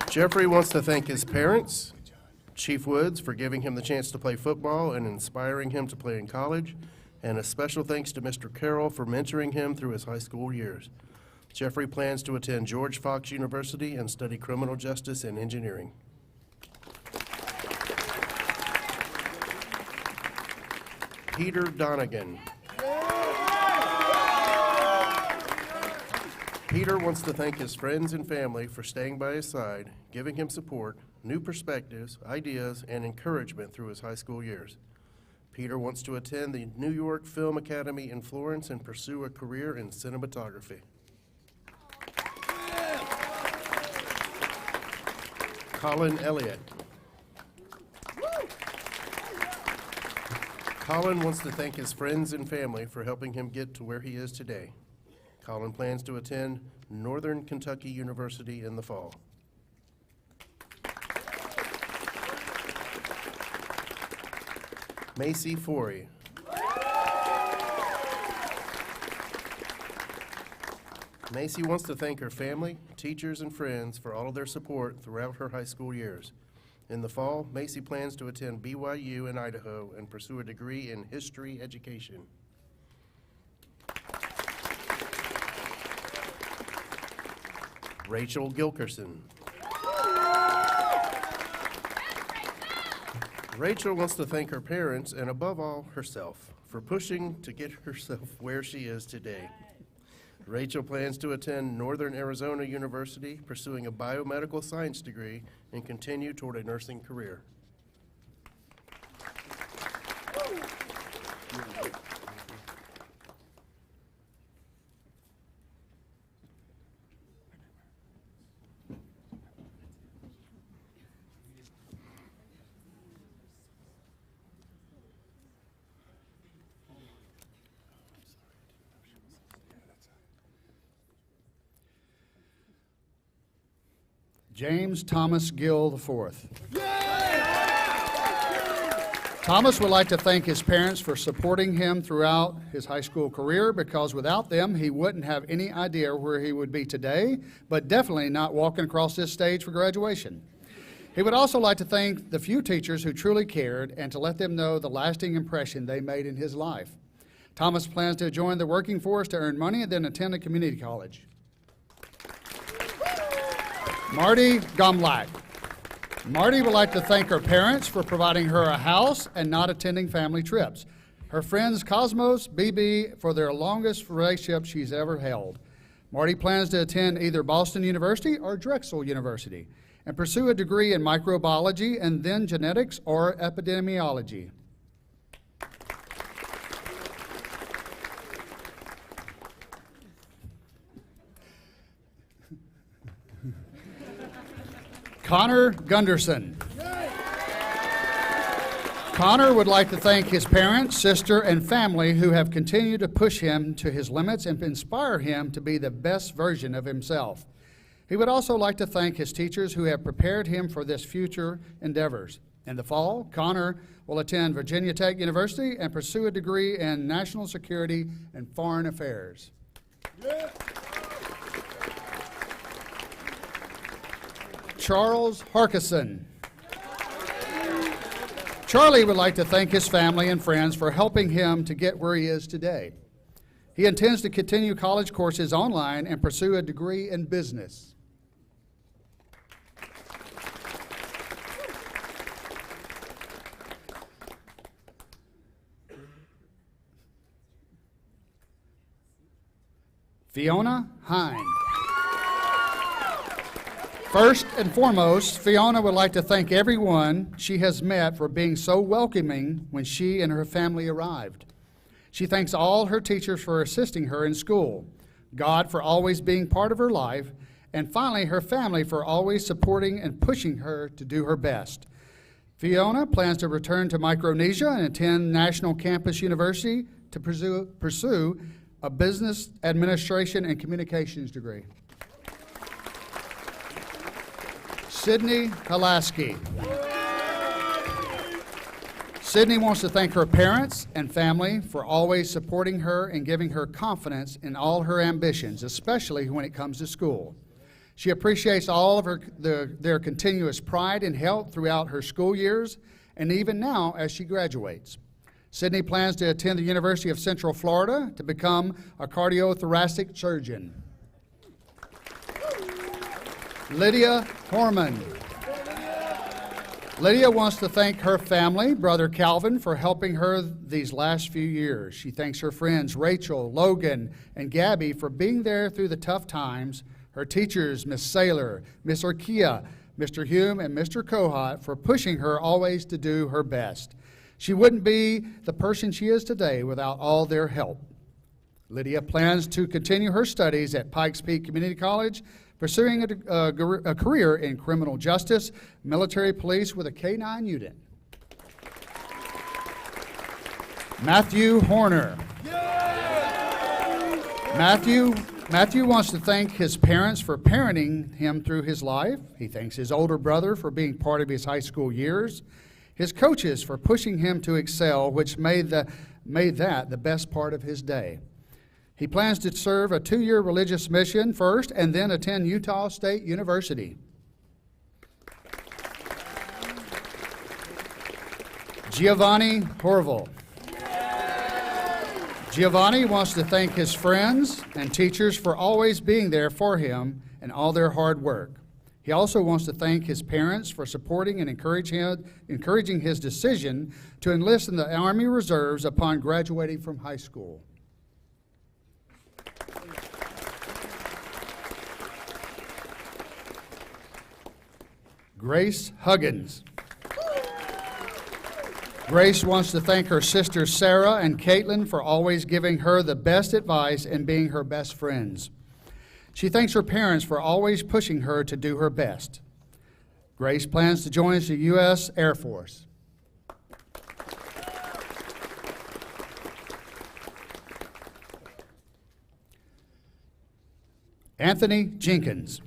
Jeffrey wants to thank his parents, Chief Woods, for giving him the chance to play football and inspiring him to play in college, and a special thanks to Mr. Carroll for mentoring him through his high school years. Jeffrey plans to attend George Fox University and study criminal justice and engineering. Peter Donegan. Peter wants to thank his friends and family for staying by his side, giving him support, new perspectives, ideas, and encouragement through his high school years. Peter wants to attend the New York Film Academy in Florence and pursue a career in cinematography. Colin Elliott. Colin wants to thank his friends and family for helping him get to where he is today. Colin plans to attend Northern Kentucky University in the fall. Macy Forey. Macy wants to thank her family, teachers, and friends for all of their support throughout her high school years. In the fall, Macy plans to attend BYU in Idaho and pursue a degree in history education. Rachel Gilkerson. Rachel wants to thank her parents and above all herself for pushing to get herself where she is today. Rachel plans to attend Northern Arizona University, pursuing a biomedical science degree and continue toward a nursing career. James Thomas Gill IV. Thomas would like to thank his parents for supporting him throughout his high school career, because without them, he wouldn't have any idea where he would be today, but definitely not walking across this stage for graduation. He would also like to thank the few teachers who truly cared and to let them know the lasting impression they made in his life. Thomas plans to join the working force to earn money and then attend a community college. Marty Gomlak. Marty would like to thank her parents for providing her a house and not attending family trips. Her friends Cosmos, BB, for their longest relationship she's ever held. Marty plans to attend either Boston University or Drexel University and pursue a degree in microbiology and then genetics or epidemiology. Connor Gunderson. Connor would like to thank his parents, sister, and family who have continued to push him to his limits and inspire him to be the best version of himself. He would also like to thank his teachers who have prepared him for this future endeavors. In the fall, Connor will attend Virginia Tech University and pursue a degree in national security and foreign affairs. Charles Harkison. Charlie would like to thank his family and friends for helping him to get where he is today. He intends to continue college courses online and pursue a degree in business. Fiona Hine. First and foremost, Fiona would like to thank everyone she has met for being so welcoming when she and her family arrived. She thanks all her teachers for assisting her in school, God for always being part of her life, and finally her family for always supporting and pushing her to do her best. Fiona plans to return to Micronesia and attend National Campus University to pursue a business administration and communications degree. Sydney Pulaski. Sydney wants to thank her parents and family for always supporting her and giving her confidence in all her ambitions, especially when it comes to school. She appreciates all of their continuous pride and help throughout her school years and even now as she graduates. Sydney plans to attend the University of Central Florida to become a cardiothoracic surgeon. Lydia Horman. Lydia wants to thank her family, brother Calvin, for helping her these last few years. She thanks her friends Rachel, Logan, and Gabby for being there through the tough times, her teachers, Miss Saylor, Miss Orkia, Mr. Hume, and Mr. Kohat for pushing her always to do her best. She wouldn't be the person she is today without all their help. Lydia plans to continue her studies at Pikes Peak Community College, pursuing a career in criminal justice, military police with a K-9 unit. Matthew Horner. Matthew wants to thank his parents for parenting him through his life. He thanks his older brother for being part of his high school years, his coaches for pushing him to excel, which made that the best part of his day. He plans to serve a 2-year religious mission first and then attend Utah State University. Giovanni Horval. Giovanni wants to thank his friends and teachers for always being there for him and all their hard work. He also wants to thank his parents for supporting and encouraging his decision to enlist in the Army Reserves upon graduating from high school. Grace Huggins. Grace wants to thank her sisters Sarah and Caitlin for always giving her the best advice and being her best friends. She thanks her parents for always pushing her to do her best. Grace plans to join the U.S. Air Force. Anthony Jenkins.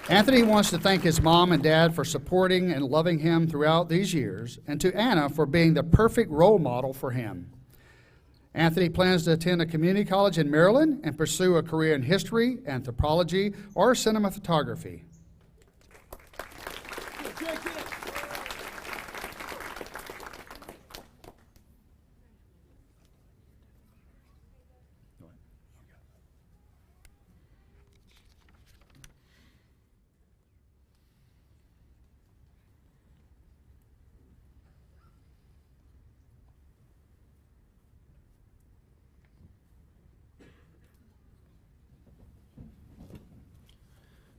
Anthony wants to thank his mom and dad for supporting and loving him throughout these years, and to Anna for being the perfect role model for him. Anthony plans to attend a community college in Maryland and pursue a career in history, anthropology, or cinematography.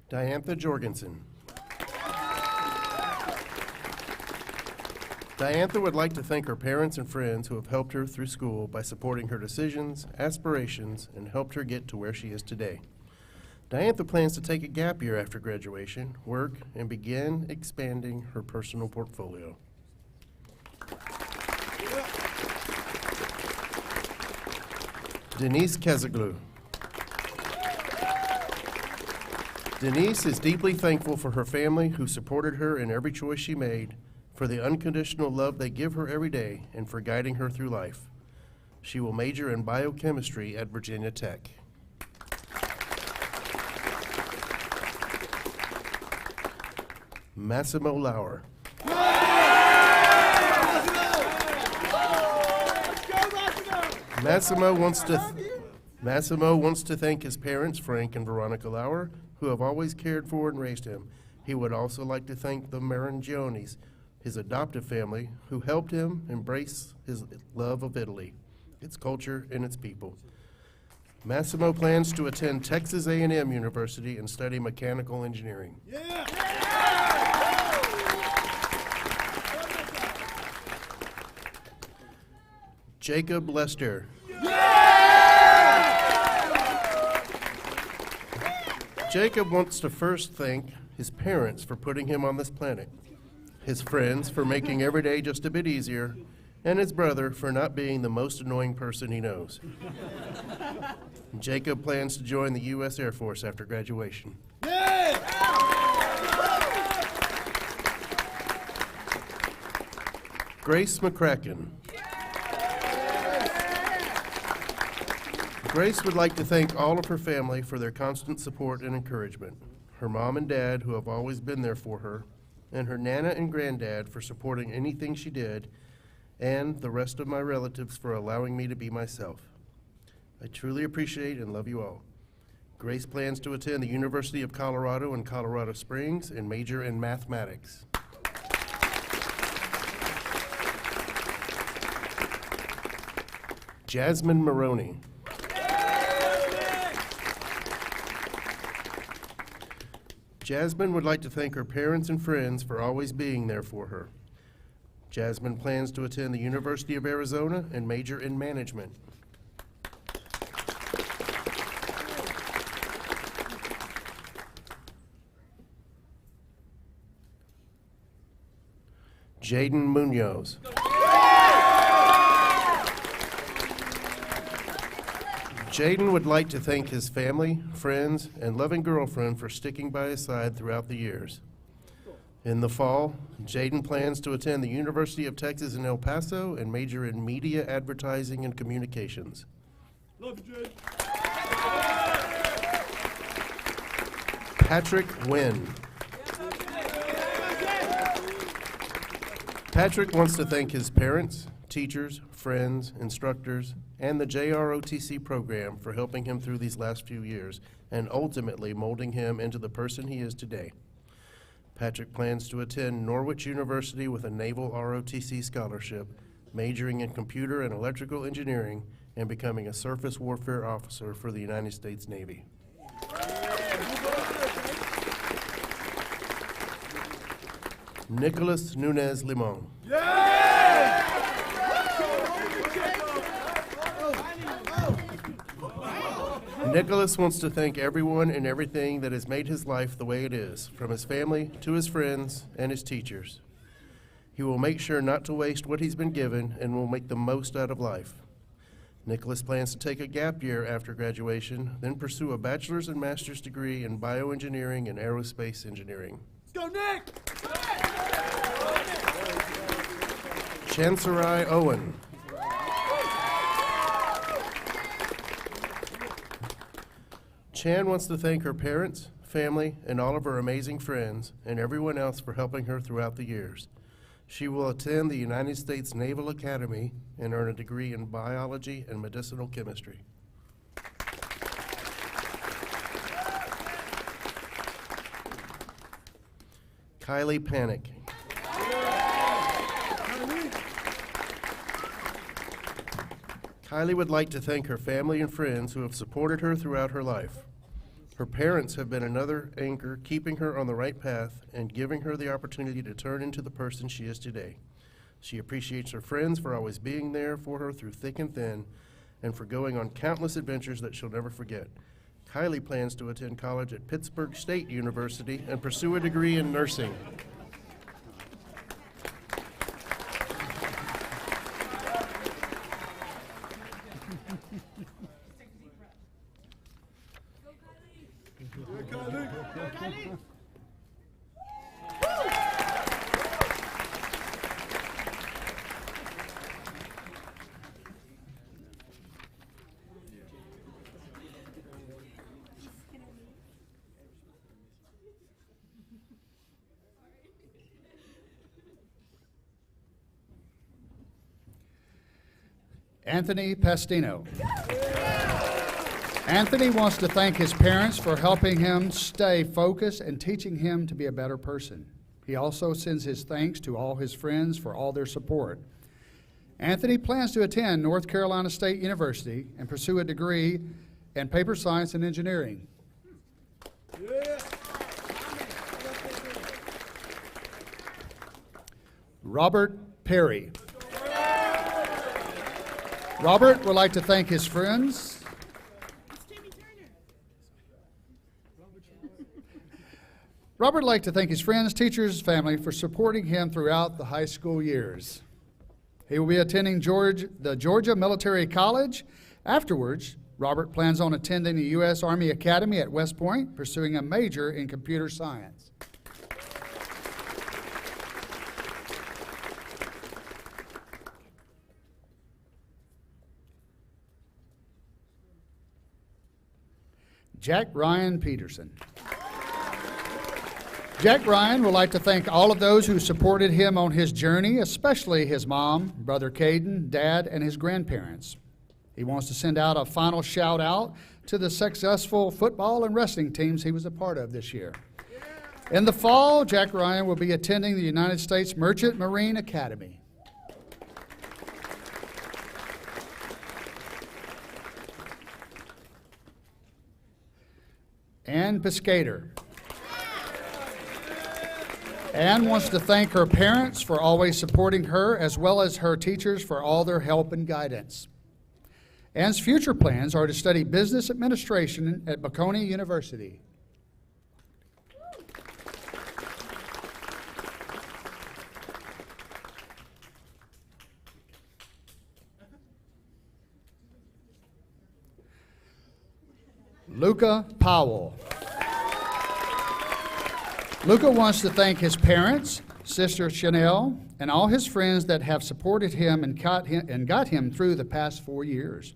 Diantha Jorgensen. Diantha would like to thank her parents and friends who have helped her through school by supporting her decisions, aspirations, and helped her get to where she is today. Diantha plans to take a gap year after graduation, work, and begin expanding her personal portfolio. Denise Casiglu. Denise is deeply thankful for her family who supported her in every choice she made, for the unconditional love they give her every day, and for guiding her through life. She will major in biochemistry at Virginia Tech. Massimo Lauer. Massimo wants to thank his parents, Frank and Veronica Lauer, who have always cared for and raised him. He would also like to thank the Marangionis, his adoptive family, who helped him embrace his love of Italy, its culture, and its people. Massimo plans to attend Texas A&M University and study mechanical engineering. Jacob Lester. Jacob wants to first thank his parents for putting him on this planet, his friends for making every day just a bit easier, and his brother for not being the most annoying person he knows. Jacob plans to join the U.S. Air Force after graduation. Grace McCracken. Grace would like to thank all of her family for their constant support and encouragement, her mom and dad who have always been there for her, and her nana and granddad for supporting anything she did, and the rest of my relatives for allowing me to be myself. I truly appreciate and love you all. Grace plans to attend the University of Colorado in Colorado Springs and major in mathematics. Jasmine Maroney. Jasmine would like to thank her parents and friends for always being there for her. Jasmine plans to attend the University of Arizona and major in management. Jaden Munoz. Jaden would like to thank his family, friends, and loving girlfriend for sticking by his side throughout the years. In the fall, Jaden plans to attend the University of Texas in El Paso and major in media, advertising, and communications. Love you, Jaden. Patrick Wynn. Patrick wants to thank his parents, teachers, friends, instructors, and the JROTC program for helping him through these last few years and ultimately molding him into the person he is today. Patrick plans to attend Norwich University with a Naval ROTC scholarship, majoring in computer and electrical engineering and becoming a surface warfare officer for the United States Navy. Nicholas Nunez Limon. Nicholas wants to thank everyone and everything that has made his life the way it is, from his family to his friends and his teachers. He will make sure not to waste what he's been given and will make the most out of life. Nicholas plans to take a gap year after graduation, then pursue a bachelor's and master's degree in bioengineering and aerospace engineering. Let's go, Nick! Chancerai Owen. Chan wants to thank her parents, family, and all of her amazing friends, and everyone else for helping her throughout the years. She will attend the United States Naval Academy and earn a degree in biology and medicinal chemistry. Kylie Panic. Kylie would like to thank her family and friends who have supported her throughout her life. Her parents have been another anchor, keeping her on the right path and giving her the opportunity to turn into the person she is today. She appreciates her friends for always being there for her through thick and thin, and for going on countless adventures that she'll never forget. Kylie plans to attend college at Pittsburgh State University and pursue a degree in nursing. Anthony Pastino. Anthony wants to thank his parents for helping him stay focused and teaching him to be a better person. He also sends his thanks to all his friends for all their support. Anthony plans to attend North Carolina State University and pursue a degree in paper science and engineering. Robert Perry. Robert would like to thank his friends. Robert would like to thank his friends, teachers, family for supporting him throughout the high school years. He will be attending the Georgia Military College. Afterwards, Robert plans on attending the U.S. Army Academy at West Point, pursuing a major in computer science. Jack Ryan Peterson. Jack Ryan would like to thank all of those who supported him on his journey, especially his mom, brother Caden, dad, and his grandparents. He wants to send out a final shout out to the successful football and wrestling teams he was a part of this year. In the fall, Jack Ryan will be attending the United States Merchant Marine Academy. Ann Piscator. Ann wants to thank her parents for always supporting her, as well as her teachers for all their help and guidance. Ann's future plans are to study business administration at Bocconi University. Luca Powell. Luca wants to thank his parents, sister Chanel, and all his friends that have supported him and got him through the past 4 years.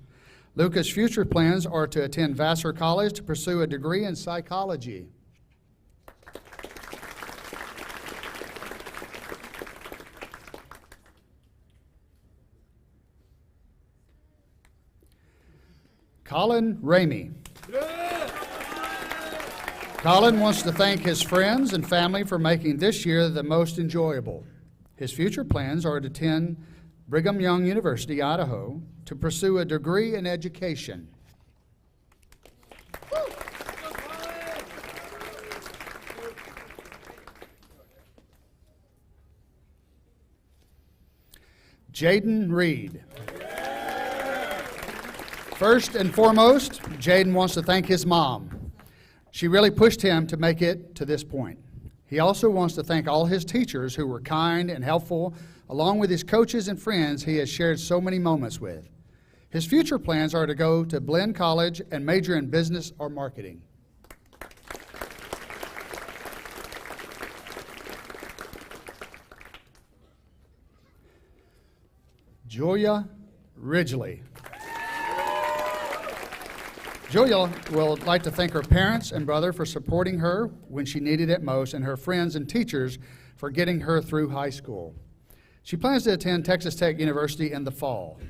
Luca's future plans are to attend Vassar College to pursue a degree in psychology. Colin Ramey. Colin wants to thank his friends and family for making this year the most enjoyable. His future plans are to attend Brigham Young University, Idaho, to pursue a degree in education. Jaden Reed. First and foremost, Jaden wants to thank his mom. She really pushed him to make it to this point. He also wants to thank all his teachers who were kind and helpful, along with his coaches and friends he has shared so many moments with. His future plans are to go to Blinn College and major in business or marketing. Julia Ridgely. Julia would like to thank her parents and brother for supporting her when she needed it most, and her friends and teachers for getting her through high school. She plans to attend Texas Tech University in the fall.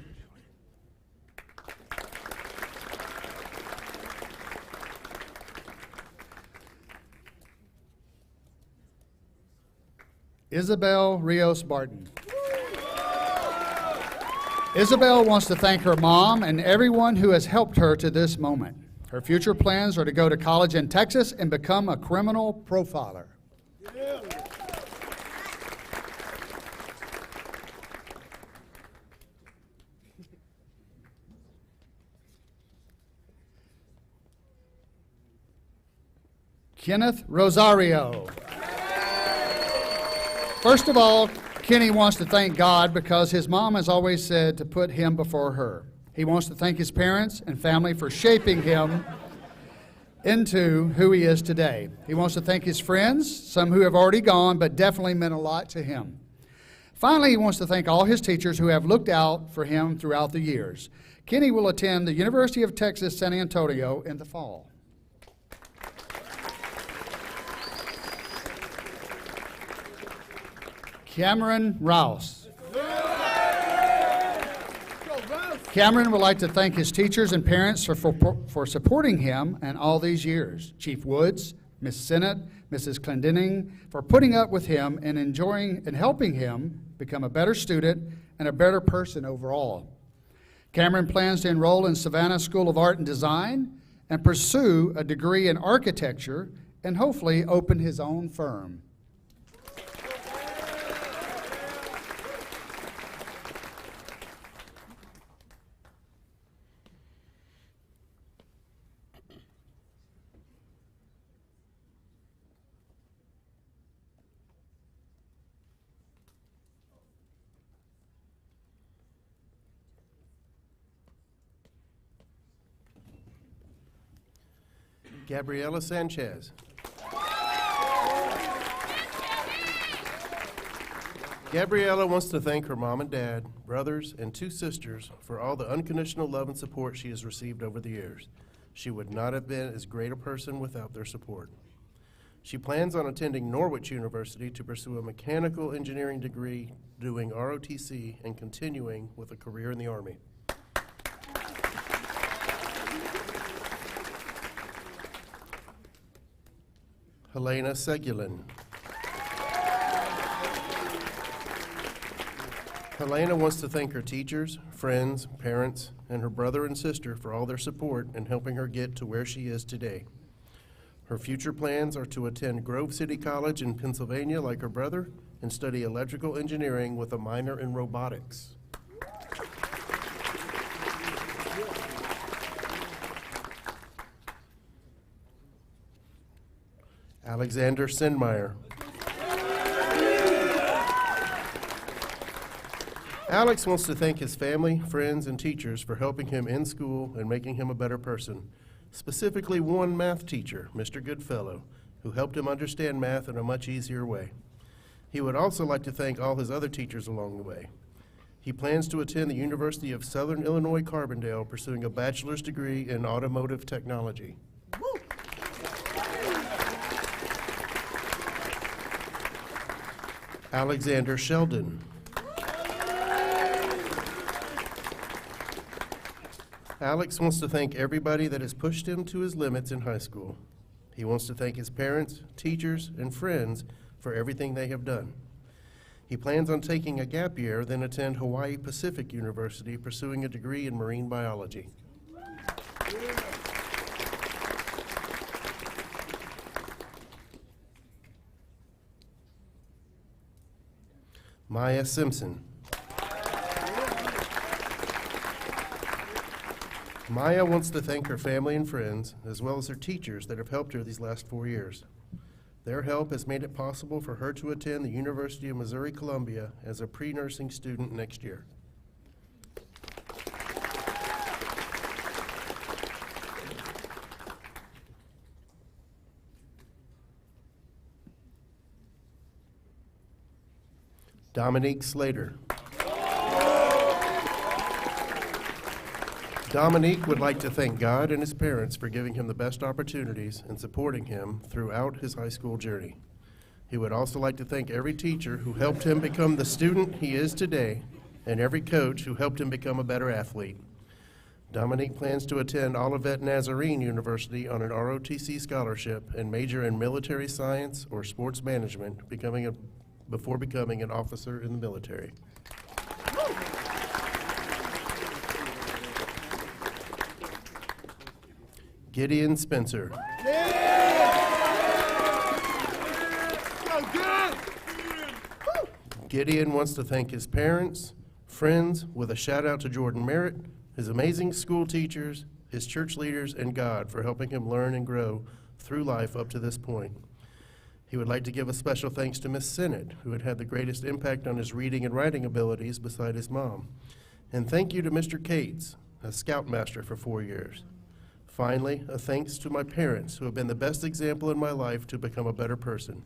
Isabel Rios Barton. Isabel wants to thank her mom and everyone who has helped her to this moment. Her future plans are to go to college in Texas and become a criminal profiler. Kenneth Rosario. First of all, Kenny wants to thank God because his mom has always said to put him before her. He wants to thank his parents and family for shaping him into who he is today. He wants to thank his friends, some who have already gone but definitely meant a lot to him. Finally, he wants to thank all his teachers who have looked out for him throughout the years. Kenny will attend the University of Texas San Antonio in the fall. Cameron Rouse. Cameron would like to thank his teachers and parents for supporting him and all these years. Chief Woods, Miss Sennett, Mrs. Clendening, for putting up with him and enjoying and helping him become a better student and a better person overall. Cameron plans to enroll in Savannah School of Art and Design and pursue a degree in architecture and hopefully open his own firm. Gabriela Sanchez. Gabriela wants to thank her mom and dad, brothers, and 2 sisters for all the unconditional love and support she has received over the years. She would not have been as great a person without their support. She plans on attending Norwich University to pursue a mechanical engineering degree, doing ROTC, and continuing with a career in the Army. Helena Segulin. Helena wants to thank her teachers, friends, parents, and her brother and sister for all their support in helping her get to where she is today. Her future plans are to attend Grove City College in Pennsylvania like her brother and study electrical engineering with a minor in robotics. Alexander Sindmeyer. Alex wants to thank his family, friends, and teachers for helping him in school and making him a better person. Specifically one math teacher, Mr. Goodfellow, who helped him understand math in a much easier way. He would also like to thank all his other teachers along the way. He plans to attend the University of Southern Illinois Carbondale, pursuing a bachelor's degree in automotive technology. Alexander Sheldon. Alex wants to thank everybody that has pushed him to his limits in high school. He wants to thank his parents, teachers, and friends for everything they have done. He plans on taking a gap year, then attend Hawaii Pacific University, pursuing a degree in marine biology. Maya Simpson. Maya wants to thank her family and friends, as well as her teachers that have helped her these last 4 years. Their help has made it possible for her to attend the University of Missouri-Columbia as a pre-nursing student next year. Dominique Slater. Dominique would like to thank God and his parents for giving him the best opportunities and supporting him throughout his high school journey. He would also like to thank every teacher who helped him become the student he is today and every coach who helped him become a better athlete. Dominique plans to attend Olivet Nazarene University on an ROTC scholarship and major in military science or sports management, before becoming an officer in the military. Gideon Spencer. Gideon wants to thank his parents, friends, with a shout out to Jordan Merritt, his amazing school teachers, his church leaders, and God for helping him learn and grow through life up to this point. He would like to give a special thanks to Miss Sennett, who had the greatest impact on his reading and writing abilities beside his mom. And thank you to Mr. Cates, a scoutmaster for 4 years. Finally, a thanks to my parents, who have been the best example in my life to become a better person.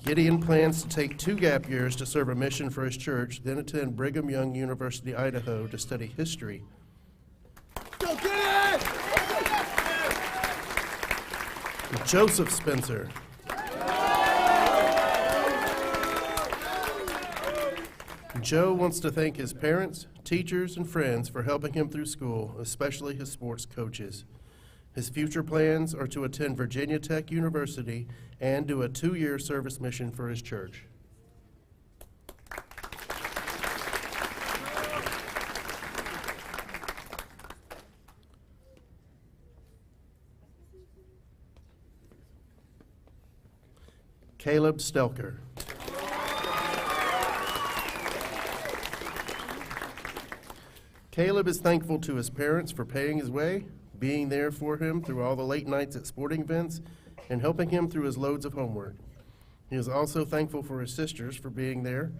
Gideon plans to take 2 gap years to serve a mission for his church, then attend Brigham Young University, Idaho to study history. Go get it! Joseph Spencer. Joe wants to thank his parents, teachers, and friends for helping him through school, especially his sports coaches. His future plans are to attend Virginia Tech University and do a 2-year service mission for his church. Caleb Stelker. Caleb is thankful to his parents for paying his way, being there for him through all the late nights at sporting events, and helping him through his loads of homework. He is also thankful for his sisters for being there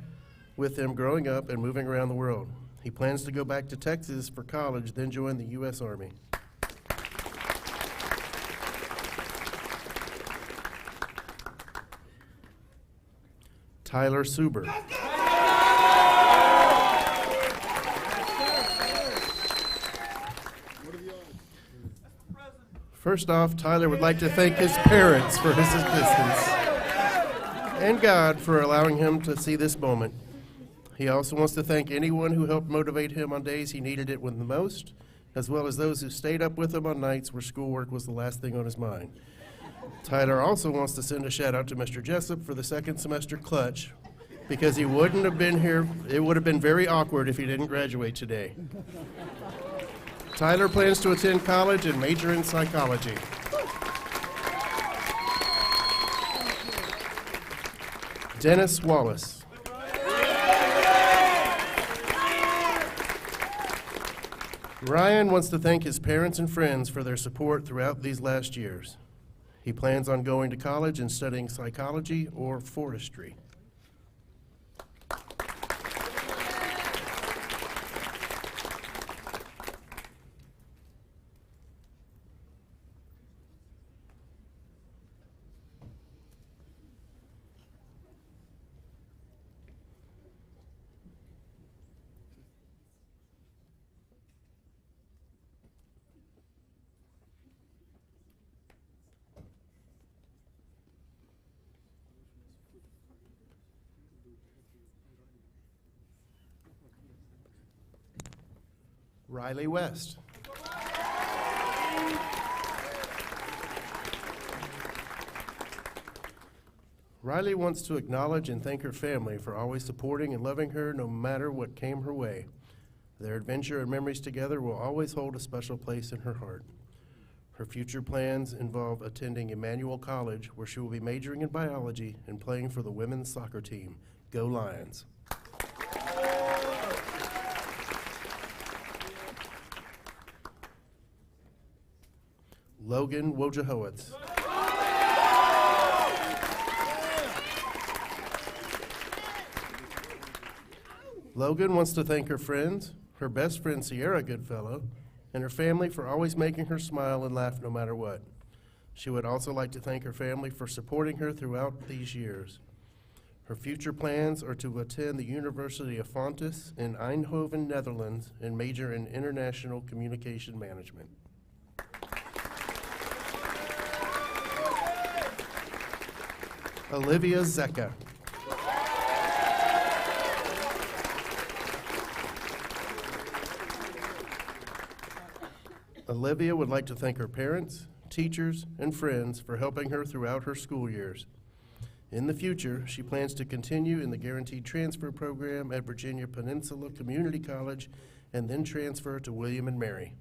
with him growing up and moving around the world. He plans to go back to Texas for college, then join the U.S. Army. Tyler Suber. First off, Tyler would like to thank his parents for his assistance and God for allowing him to see this moment. He also wants to thank anyone who helped motivate him on days he needed it the most, as well as those who stayed up with him on nights where schoolwork was the last thing on his mind. Tyler also wants to send a shout out to Mr. Jessup for the second semester clutch because he wouldn't have been here. It would have been very awkward if he didn't graduate today. Tyler plans to attend college and major in psychology. Dennis Wallace. Ryan wants to thank his parents and friends for their support throughout these last years. He plans on going to college and studying psychology or forestry. Riley West. Riley wants to acknowledge and thank her family for always supporting and loving her no matter what came her way. Their adventure and memories together will always hold a special place in her heart. Her future plans involve attending Emmanuel College, where she will be majoring in biology and playing for the women's soccer team. Go Lions! Logan Wojoits. Logan wants to thank her friends, her best friend Sierra Goodfellow, and her family for always making her smile and laugh no matter what. She would also like to thank her family for supporting her throughout these years. Her future plans are to attend the University of Fontys in Eindhoven, Netherlands, and major in International Communication Management. Olivia Zecca. Olivia would like to thank her parents, teachers, and friends for helping her throughout her school years. In the future, she plans to continue in the Guaranteed Transfer Program at Virginia Peninsula Community College and then transfer to William and Mary.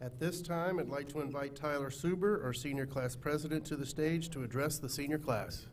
At this time, I'd like to invite Tyler Suber, our senior class president, to the stage to address the senior class.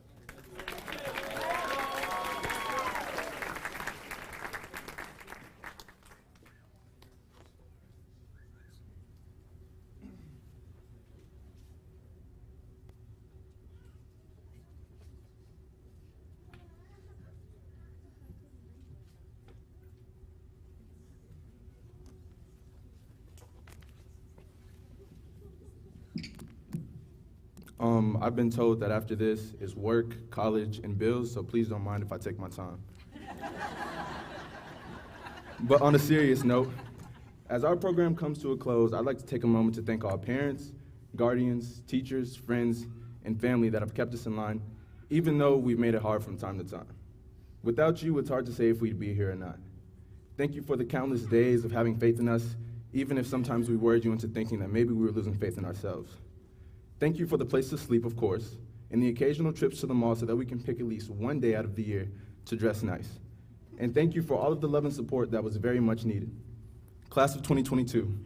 I've been told that after this is work, college, and bills, so please don't mind if I take my time. But on a serious note, as our program comes to a close, I'd like to take a moment to thank all parents, guardians, teachers, friends, and family that have kept us in line, even though we've made it hard from time to time. Without you, it's hard to say if we'd be here or not. Thank you for the countless days of having faith in us, even if sometimes we worried you into thinking that maybe we were losing faith in ourselves. Thank you for the place to sleep, of course, and the occasional trips to the mall so that we can pick at least one day out of the year to dress nice. And thank you for all of the love and support that was very much needed. Class of 2022,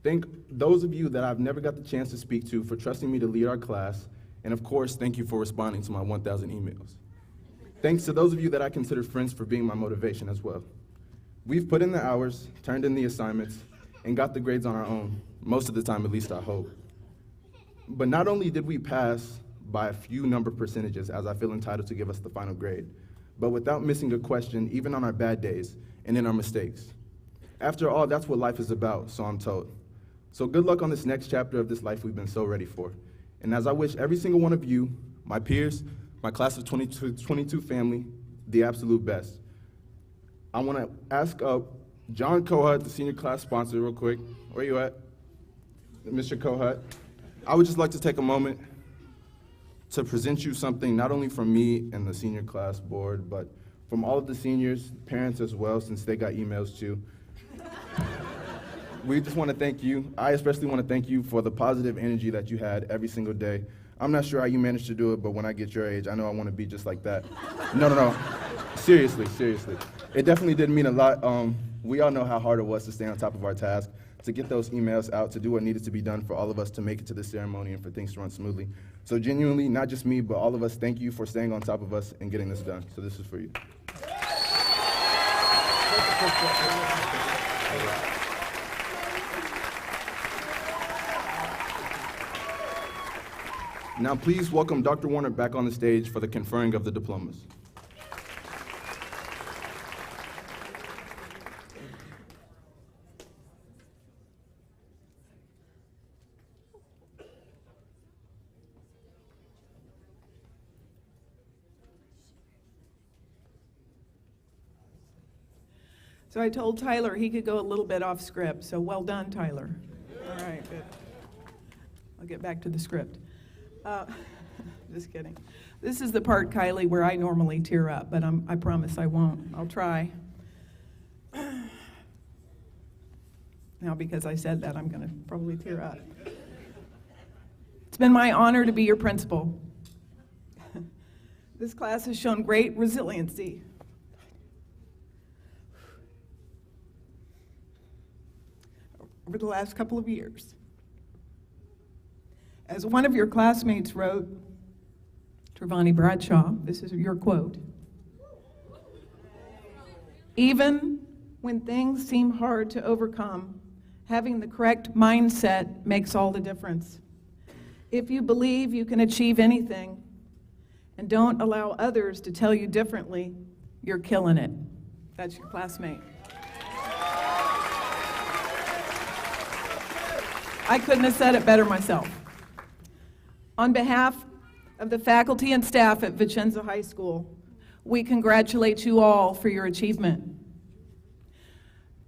thank those of you that I've never got the chance to speak to for trusting me to lead our class, and of course, thank you for responding to my 1,000 emails. Thanks to those of you that I consider friends for being my motivation as well. We've put in the hours, turned in the assignments, and got the grades on our own, most of the time at least I hope. But not only did we pass by a few number percentages, as I feel entitled to give us the final grade, but without missing a question, even on our bad days and in our mistakes. After all, that's what life is about, so I'm told. So good luck on this next chapter of this life we've been so ready for. And as I wish every single one of you, my peers, my class of 22 family, the absolute best. I want to ask John Kohut, the senior class sponsor, real quick. Where you at? Mr. Kohut. I would just like to take a moment to present you something not only from me and the senior class board, but from all of the seniors, parents as well, since they got emails too. We just want to thank you. I especially want to thank you for the positive energy that you had every single day. I'm not sure how you managed to do it, but when I get your age, I know I want to be just like that. No. Seriously. It definitely did mean a lot. We all know how hard it was to stay on top of our task, to get those emails out, to do what needed to be done for all of us to make it to the ceremony and for things to run smoothly. So genuinely, not just me, but all of us, thank you for staying on top of us and getting this done. So this is for you. Now please welcome Dr. Warner back on the stage for the conferring of the diplomas. So I told Tyler he could go a little bit off script, so well done, Tyler. All right, good. I'll get back to the script. Just kidding. This is the part, Kylie, where I normally tear up, but I promise I won't. I'll try. Now, because I said that, I'm going to probably tear up. It's been my honor to be your principal. This class has shown great resiliency. Over the last couple of years. As one of your classmates wrote, Trevani Bradshaw, this is your quote, "Even when things seem hard to overcome, having the correct mindset makes all the difference. If you believe you can achieve anything and don't allow others to tell you differently, you're killing it." That's your classmate. I couldn't have said it better myself. On behalf of the faculty and staff at Vicenza High School, we congratulate you all for your achievement.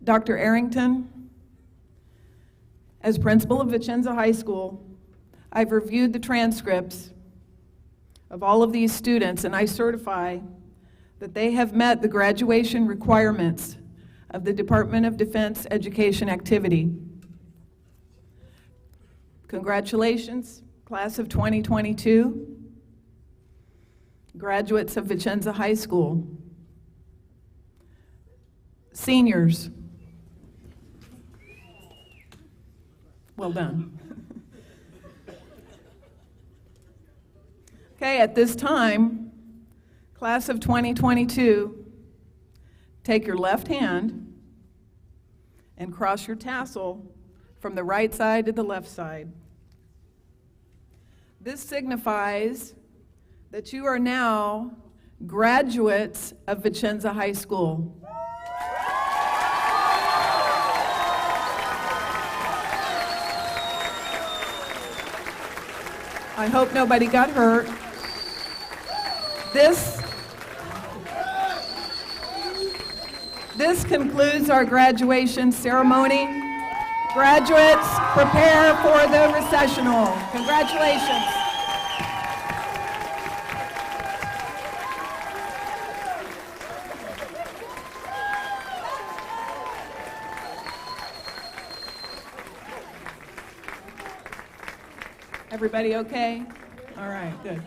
Dr. Arrington, as principal of Vicenza High School, I've reviewed the transcripts of all of these students, and I certify that they have met the graduation requirements of the Department of Defense Education activity. Congratulations, class of 2022, graduates of Vicenza High School, seniors, well done. Okay, at this time, class of 2022, take your left hand and cross your tassel from the right side to the left side. This signifies that you are now graduates of Vicenza High School. I hope nobody got hurt. This concludes our graduation ceremony. Graduates, prepare for the recessional. Congratulations. Everybody okay? All right, good.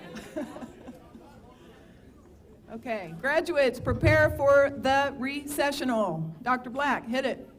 Okay, graduates, prepare for the recessional. Dr. Black, hit it.